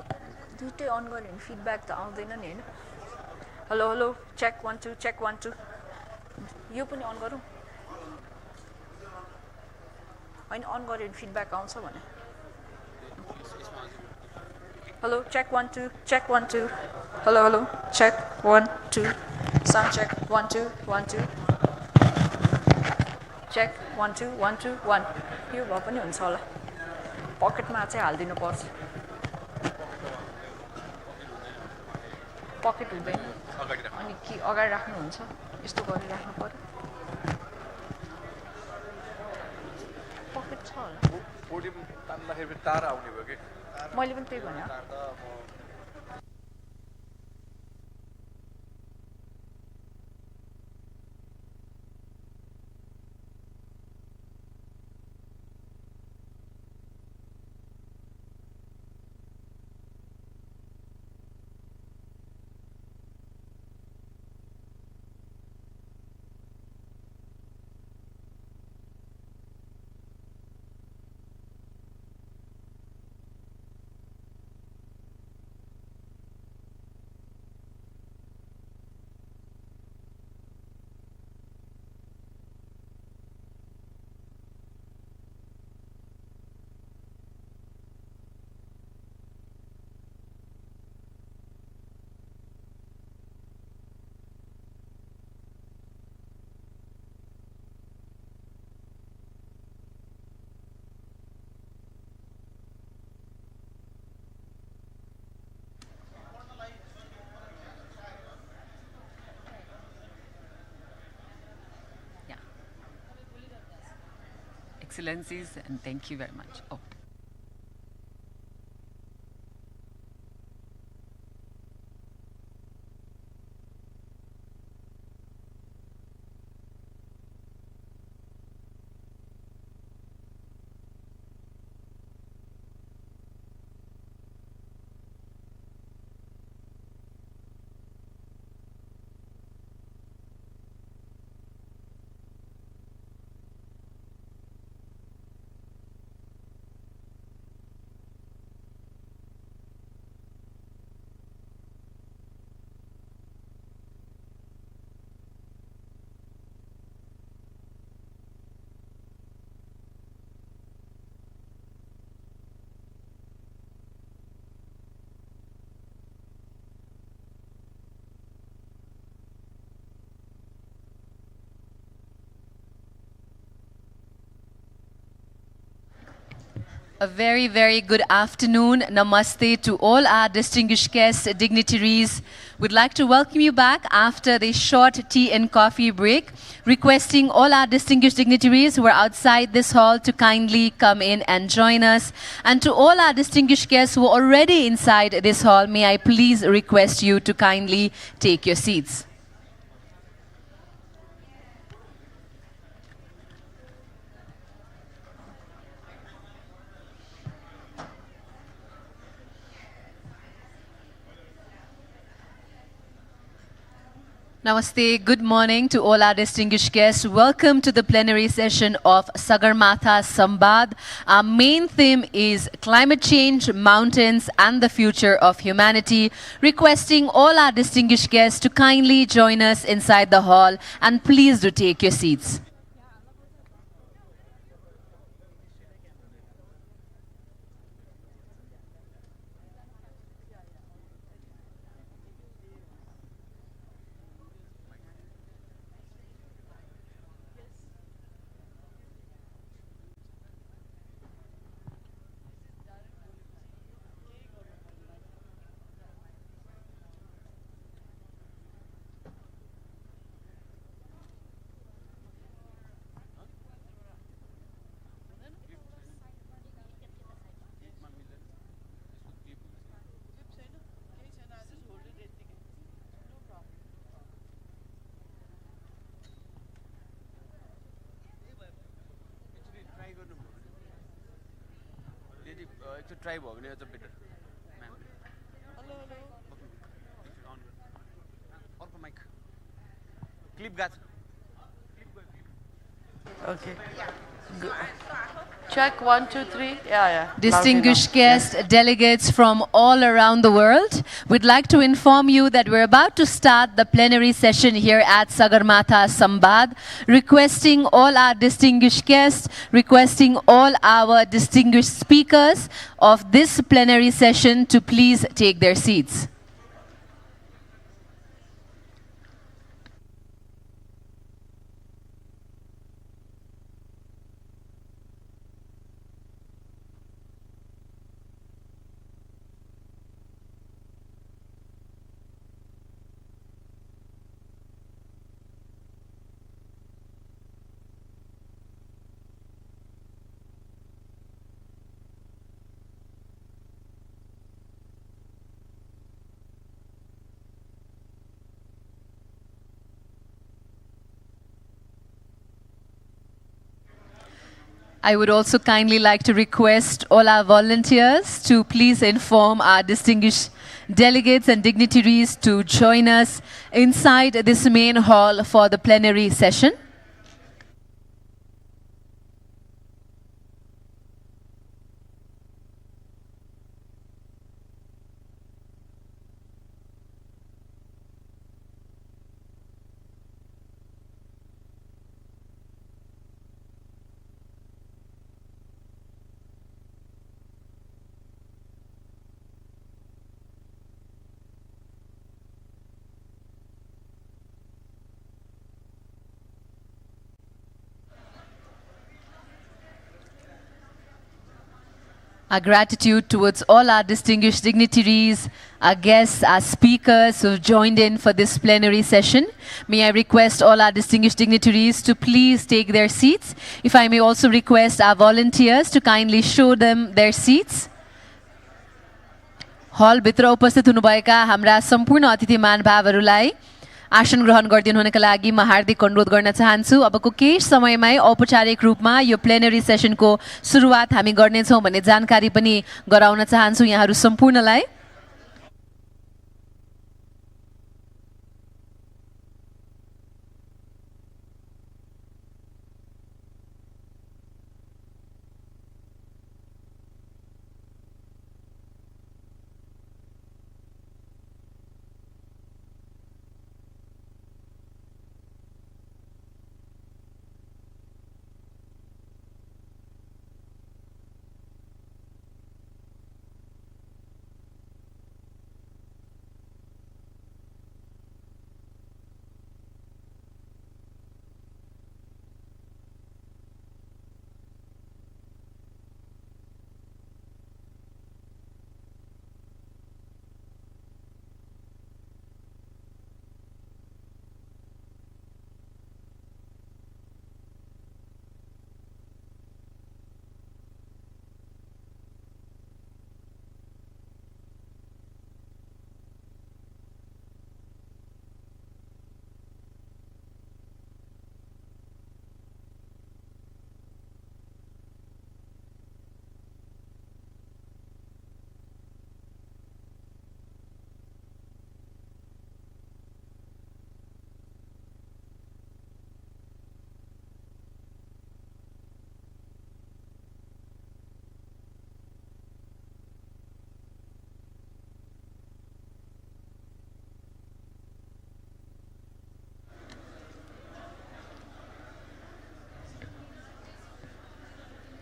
दुईटै अन गर्यो भने feedback त आउँदैन नि हैन hello hello check 1 2 check 1 2 यो पनि अन गरौँ हैन अन गर्यो भने फिडब्याक आउँछ भने hello check 1 2 check 1 2 hello hello check 1 2 sound check 1 2 1 2 check 1 2 1 2 1 यो भए पनि हुन्छ होला पकेटमा चाहिँ हाल्दिनु पर्छ पकेट हुँदैन अनि के अगाडि राख्नुहुन्छ यस्तो गरेर राख्नु पर्यो पकेट छ होला पोडियम तान्दाखेरि तार आउने भयो के मैले पनि त्यही भने Excellencies, and thank you very much. Oh. A very, very good afternoon. Namaste to all our distinguished guests, dignitaries. We'd like to welcome you back after this short tea and coffee break, requesting all our distinguished dignitaries who are outside this hall to kindly come in and join us. And to all our distinguished guests who are already inside this hall, may I please request you to kindly take your seats. Namaste, good morning to all our distinguished guests. Welcome to the plenary session of Sagarmatha Sambaad. Our main theme is climate change, mountains and the future of humanity. Requesting all our distinguished guests to kindly join us inside the hall and please do take your seats. Try work, it's a bit. Hello, hello. Mic. Clip gas. Okay. Good. Check 1, 2, 3. Yeah. Distinguished guests, delegates from all around the world, we'd like to inform you that we're about to start the plenary session here at Sagarmatha Sambaad, requesting all our distinguished guests, requesting all our distinguished speakers of this plenary session to please take their seats. I would also kindly like to request all our volunteers to please inform our distinguished delegates and dignitaries to join us inside this main hall for the plenary session. Our gratitude towards all our distinguished dignitaries, our guests, our speakers who have joined in for this plenary session. May I request all our distinguished dignitaries to please take their seats. If I may also request our volunteers to kindly show them their seats. हल भित्र उपस्थित हुनुभएका हाम्रा सम्पूर्ण अतिथि महानुभावहरूलाई आसन ग्रहण गरिदिनु हुनका लागि म हार्दिक अनुरोध गर्न चाहन्छु। अबको केही समयमै औपचारिक रूपमा यो प्लेनरी सेसनको सुरुवात हामी गर्नेछौँ भन्ने जानकारी पनि गराउन चाहन्छु यहाँहरू सम्पूर्णलाई।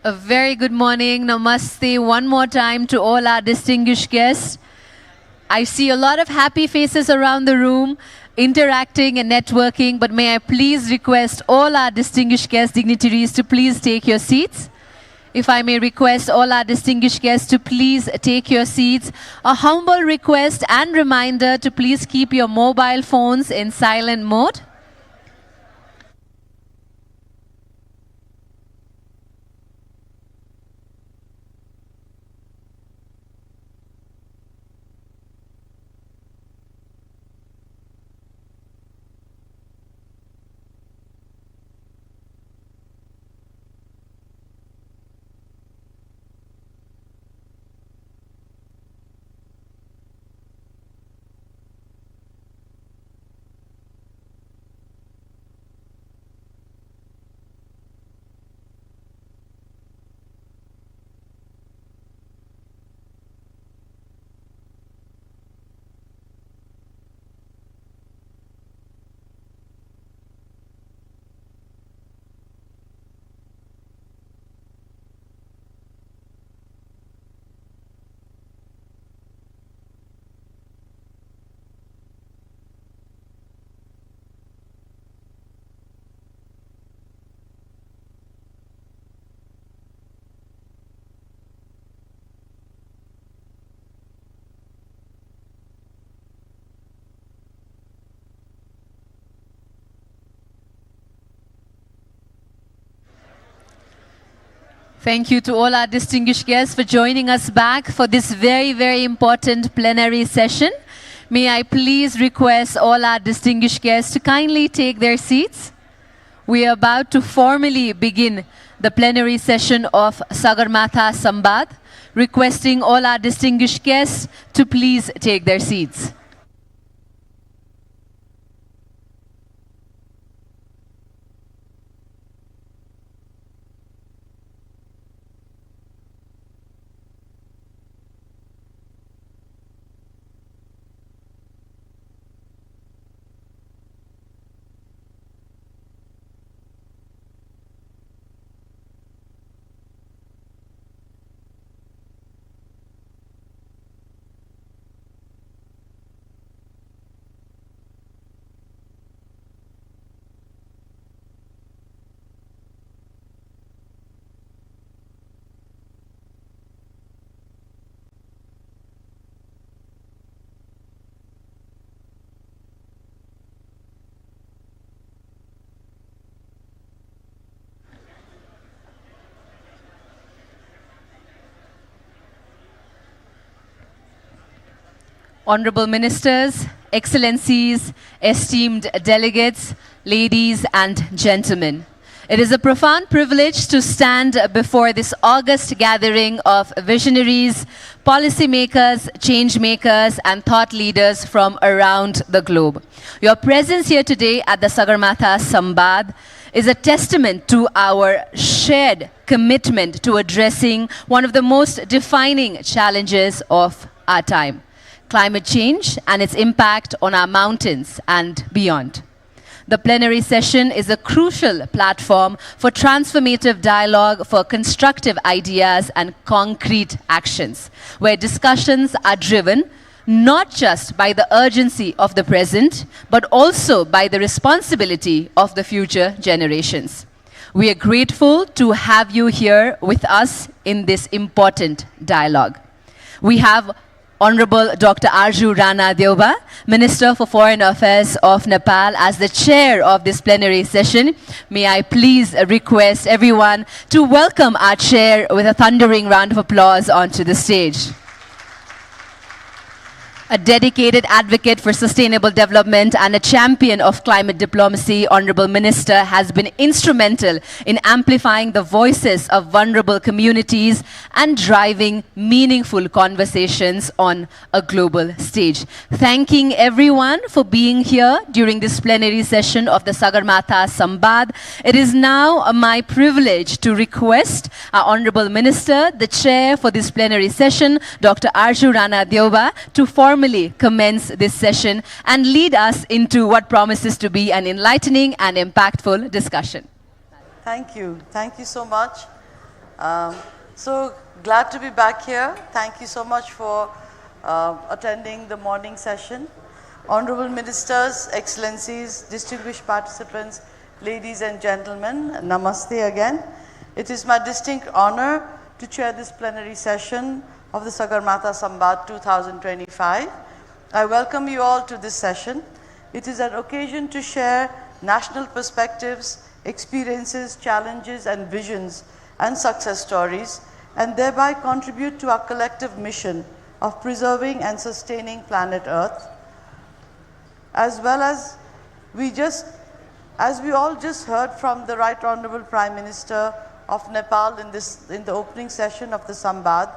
A very good morning, namaste, one more time to all our distinguished guests. I see a lot of happy faces around the room, interacting and networking, but may I please request all our distinguished guest dignitaries to please take your seats. If I may request all our distinguished guests to please take your seats. A humble request and reminder to please keep your mobile phones in silent mode. Thank you to all our distinguished guests for joining us back for this very, very important plenary session. May I please request all our distinguished guests to kindly take their seats. We are about to formally begin the plenary session of Sagarmatha Sambaad, requesting all our distinguished guests to please take their seats. Honorable Ministers, Excellencies, esteemed delegates, ladies and gentlemen. It is a profound privilege to stand before this august gathering of visionaries, policymakers, change makers, and thought leaders from around the globe. Your presence here today at the Sagarmatha Sambaad is a testament to our shared commitment to addressing one of the most defining challenges of our time: climate change and its impact on our mountains and beyond. The plenary session is a crucial platform for transformative dialogue, for constructive ideas and concrete actions, where discussions are driven not just by the urgency of the present, but also by the responsibility of the future generations. We are grateful to have you here with us in this important dialogue. We have Honorable Dr. Arju Rana Deuba, Minister for Foreign Affairs of Nepal, as the chair of this plenary session. May I please request everyone to welcome our chair with a thundering round of applause onto the stage. A dedicated advocate for sustainable development and a champion of climate diplomacy, Honorable Minister has been instrumental in amplifying the voices of vulnerable communities and driving meaningful conversations on a global stage. Thanking everyone for being here during this plenary session of the Sagarmatha Sambaad. It is now my privilege to request our Honorable Minister, the chair for this plenary session, Dr. Arju Rana Deuba, to formally commence this session and lead us into what promises to be an enlightening and impactful discussion. Thank you. Thank you so much. So glad to be back here. Thank you so much for attending the morning session. Honorable Ministers, Excellencies, distinguished participants, ladies and gentlemen, namaste again. It is my distinct honor to chair this plenary session of the Sagarmatha Sambaad 2025. I welcome you all to this session. It is an occasion to share national perspectives, experiences, challenges and visions and success stories, and thereby contribute to our collective mission of preserving and sustaining planet Earth. As well as we all just heard from the Right Honorable Prime Minister of Nepal in the opening session of the Sambaad,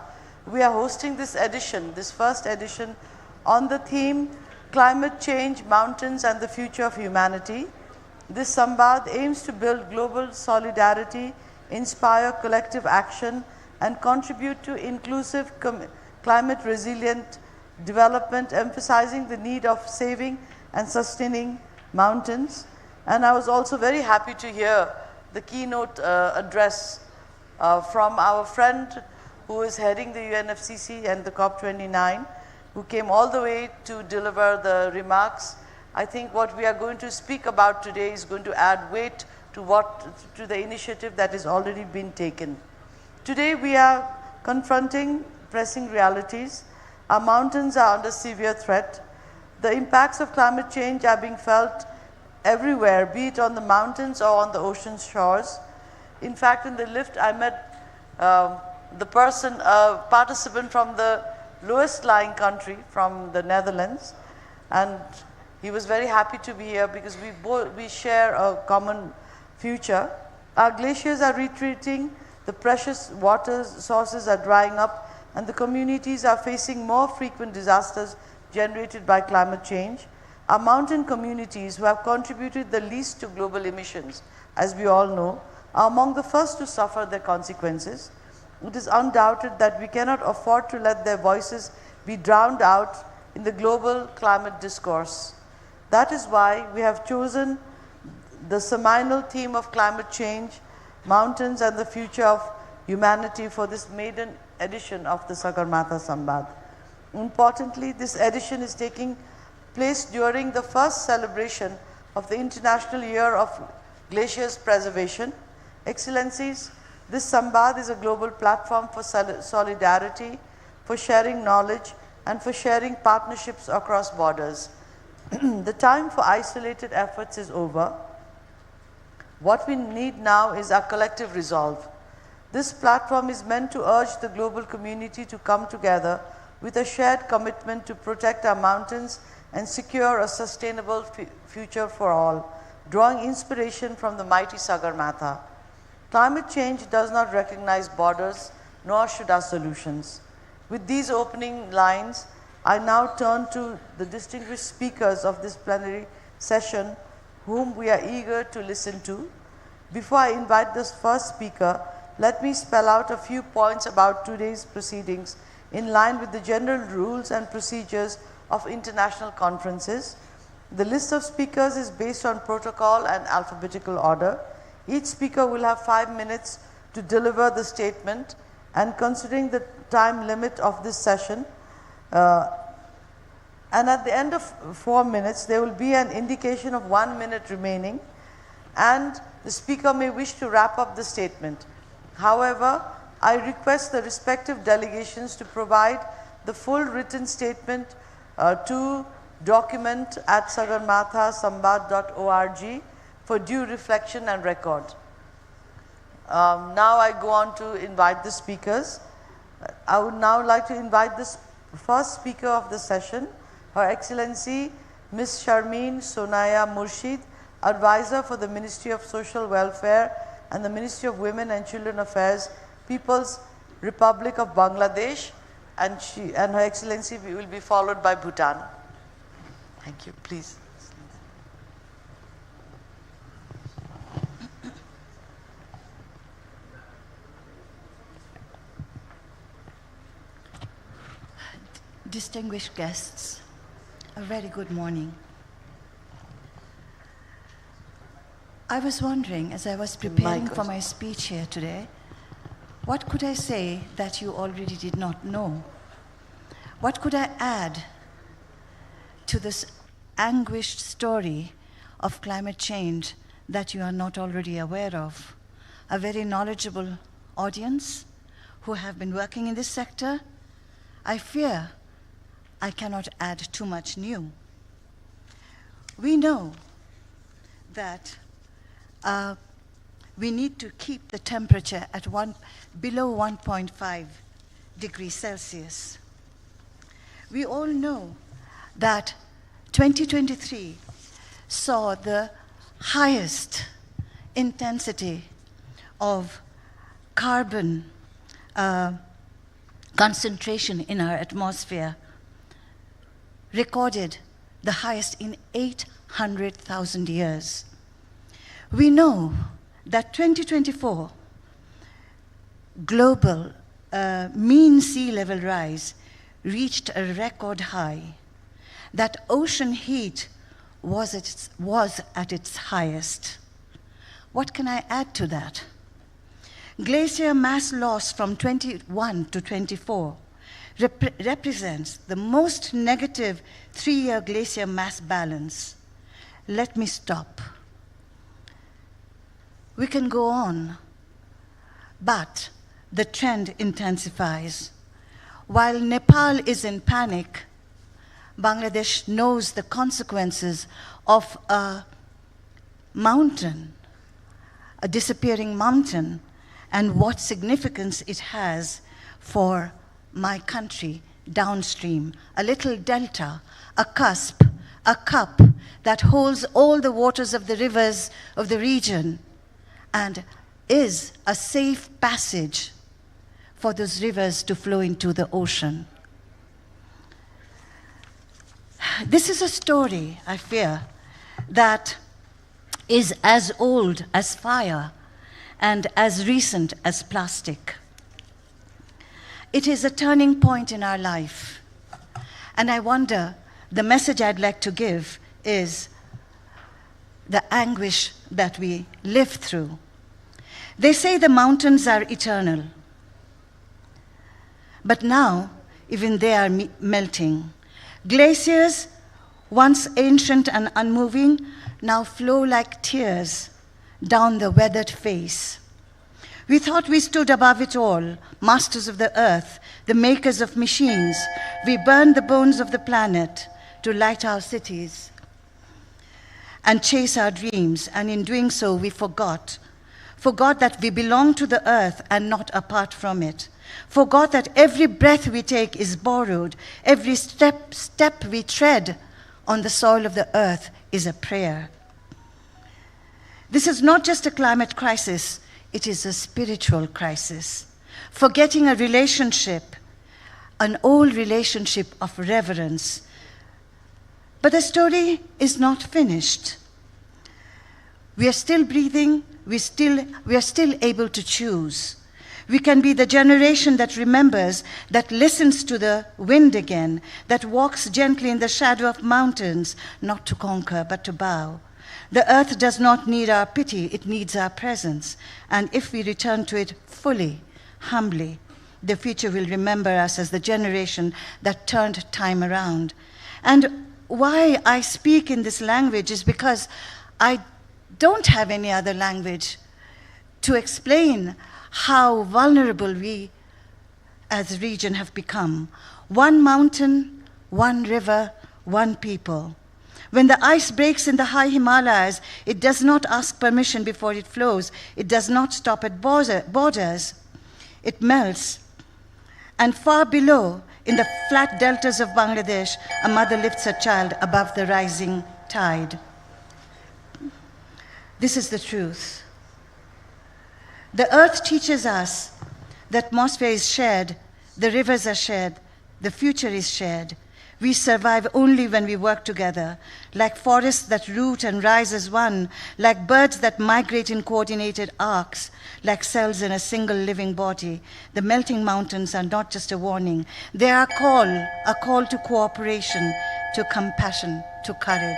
we are hosting this edition, this first edition, on the theme Climate Change, Mountains and the Future of Humanity. This Sambaad aims to build global solidarity, inspire collective action, and contribute to inclusive climate resilient development, emphasizing the need of saving and sustaining mountains. And I was also very happy to hear the keynote address from our friend who is heading the UNFCCC and the COP29, who came all the way to deliver the remarks. I think what we are going to speak about today is going to add weight to the initiative that has already been taken. Today we are confronting pressing realities. Our mountains are under severe threat. The impacts of climate change are being felt everywhere, be it on the mountains or on the ocean shores. In fact, in the lift I met the person, participant from the lowest lying country, from the Netherlands, and he was very happy to be here because we share a common future. Our glaciers are retreating, the precious water sources are drying up, and the communities are facing more frequent disasters generated by climate change. Our mountain communities, who have contributed the least to global emissions, as we all know, are among the first to suffer their consequences. It is undoubted that we cannot afford to let their voices be drowned out in the global climate discourse. That is why we have chosen the seminal theme of climate change, mountains and the future of humanity for this maiden edition of the Sagarmatha Sambaad. Importantly, this edition is taking place during the first celebration of the International Year of Glaciers Preservation. Excellencies, this Sambaad is a global platform for solidarity, for sharing knowledge, and for sharing partnerships across borders. The time for isolated efforts is over. What we need now is our collective resolve. This platform is meant to urge the global community to come together with a shared commitment to protect our mountains and secure a sustainable future for all, drawing inspiration from the mighty Sagarmatha. Climate change does not recognize borders, nor should our solutions. With these opening lines, I now turn to the distinguished speakers of this plenary session, whom we are eager to listen to. Before I invite this first speaker, let me spell out a few points about today's proceedings in line with the general rules and procedures of international conferences. The list of speakers is based on protocol and alphabetical order. Each speaker will have 5 minutes to deliver the statement, and considering the time limit of this session, and at the end of 4 minutes, there will be an indication of 1 minute remaining, and the speaker may wish to wrap up the statement. However, I request the respective delegations to provide the full written statement to document at sagarmathasambaad.org for due reflection and record. Now I go on to invite the speakers. I would now like to invite the first speaker of the session, Her Excellency Ms. Sharmeen Sonaya Murshid, Advisor for the Ministry of Social Welfare and the Ministry of Women and Children Affairs, People's Republic of Bangladesh, and Her Excellency will be followed by Bhutan. Thank you. Please. Distinguished guests, a very good morning. I was wondering, as I was preparing for my speech here today, what could I say that you already did not know? What could I add to this anguished story of climate change that you are not already aware of? A very knowledgeable audience who have been working in this sector. I fear I cannot add too much new. We know that we need to keep the temperature at below 1.5 degrees Celsius. We all know that 2023 saw the highest intensity of carbon concentration in our atmosphere, recorded the highest in 800,000 years. We know that 2024 global mean sea level rise reached a record high, that ocean heat was at its highest. What can I add to that? Glacier mass loss from 21 to 24 represents the most negative 3-year glacier mass balance. Let me stop. We can go on, but the trend intensifies. While Nepal is in panic, Bangladesh knows the consequences of a mountain, a disappearing mountain, and what significance it has for my country downstream, a little delta, a cusp, a cup that holds all the waters of the rivers of the region and is a safe passage for those rivers to flow into the ocean. This is a story, I fear, that is as old as fire and as recent as plastic. It is a turning point in our life. And I wonder, the message I'd like to give is the anguish that we live through. They say the mountains are eternal. But now, even they are melting. Glaciers, once ancient and unmoving, now flow like tears down the weathered face. We thought we stood above it all, masters of the earth, the makers of machines. We burned the bones of the planet to light our cities and chase our dreams, and in doing so, we forgot that we belong to the earth and not apart from it. Forgot that every breath we take is borrowed, every step we tread on the soil of the earth is a prayer. This is not just a climate crisis, it is a spiritual crisis. Forgetting a relationship, an old relationship of reverence. But the story is not finished. We are still breathing, we are still able to choose. We can be the generation that remembers, that listens to the wind again, that walks gently in the shadow of mountains, not to conquer, but to bow. The earth does not need our pity, it needs our presence. And if we return to it fully, humbly, the future will remember us as the generation that turned time around. And why I speak in this language is because I don't have any other language to explain how vulnerable we as a region have become. One mountain, one river, one people. When the ice breaks in the high Himalayas, it does not ask permission before it flows. It does not stop at borders. It melts. And far below, in the flat deltas of Bangladesh, a mother lifts her child above the rising tide. This is the truth. The earth teaches us the atmosphere is shared, the rivers are shared, the future is shared. We survive only when we work together, like forests that root and rise as one, like birds that migrate in coordinated arcs, like cells in a single living body. The melting mountains are not just a warning. They are a call to cooperation, to compassion, to courage.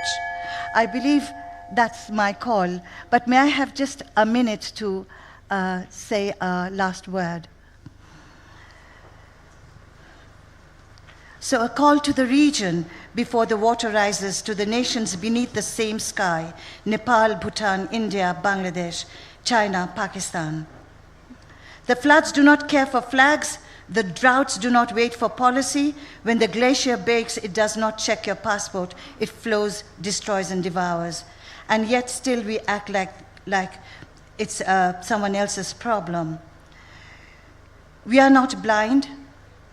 I believe that's my call, but may I have just a minute to say a last word? So a call to the region before the water rises, to the nations beneath the same sky: Nepal, Bhutan, India, Bangladesh, China, Pakistan. The floods do not care for flags. The droughts do not wait for policy. When the glacier bakes, it does not check your passport. It flows, destroys, and devours. And yet still we act like it's someone else's problem. We are not blind.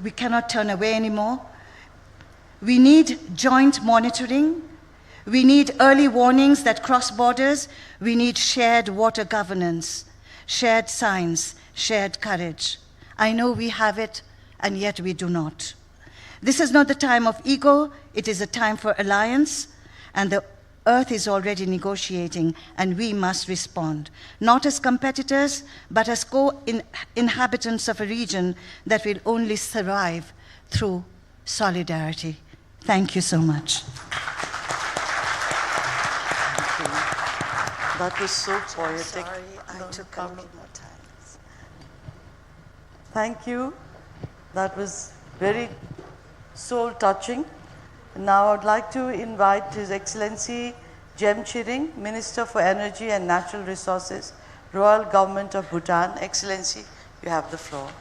We cannot turn away anymore. We need joint monitoring. We need early warnings that cross borders. We need shared water governance, shared science, shared courage. I know we have it, and yet we do not. This is not the time of ego. It is a time for alliance, and the earth is already negotiating, and we must respond, not as competitors, but as co-inhabitants of a region that will only survive through solidarity. Thank you so much. That was so poetic. Sorry, I took a little more time. Thank you. That was very soul-touching. Now I'd like to invite His Excellency Jem Chiring, Minister for Energy and Natural Resources, Royal Government of Bhutan. Excellency, you have the floor.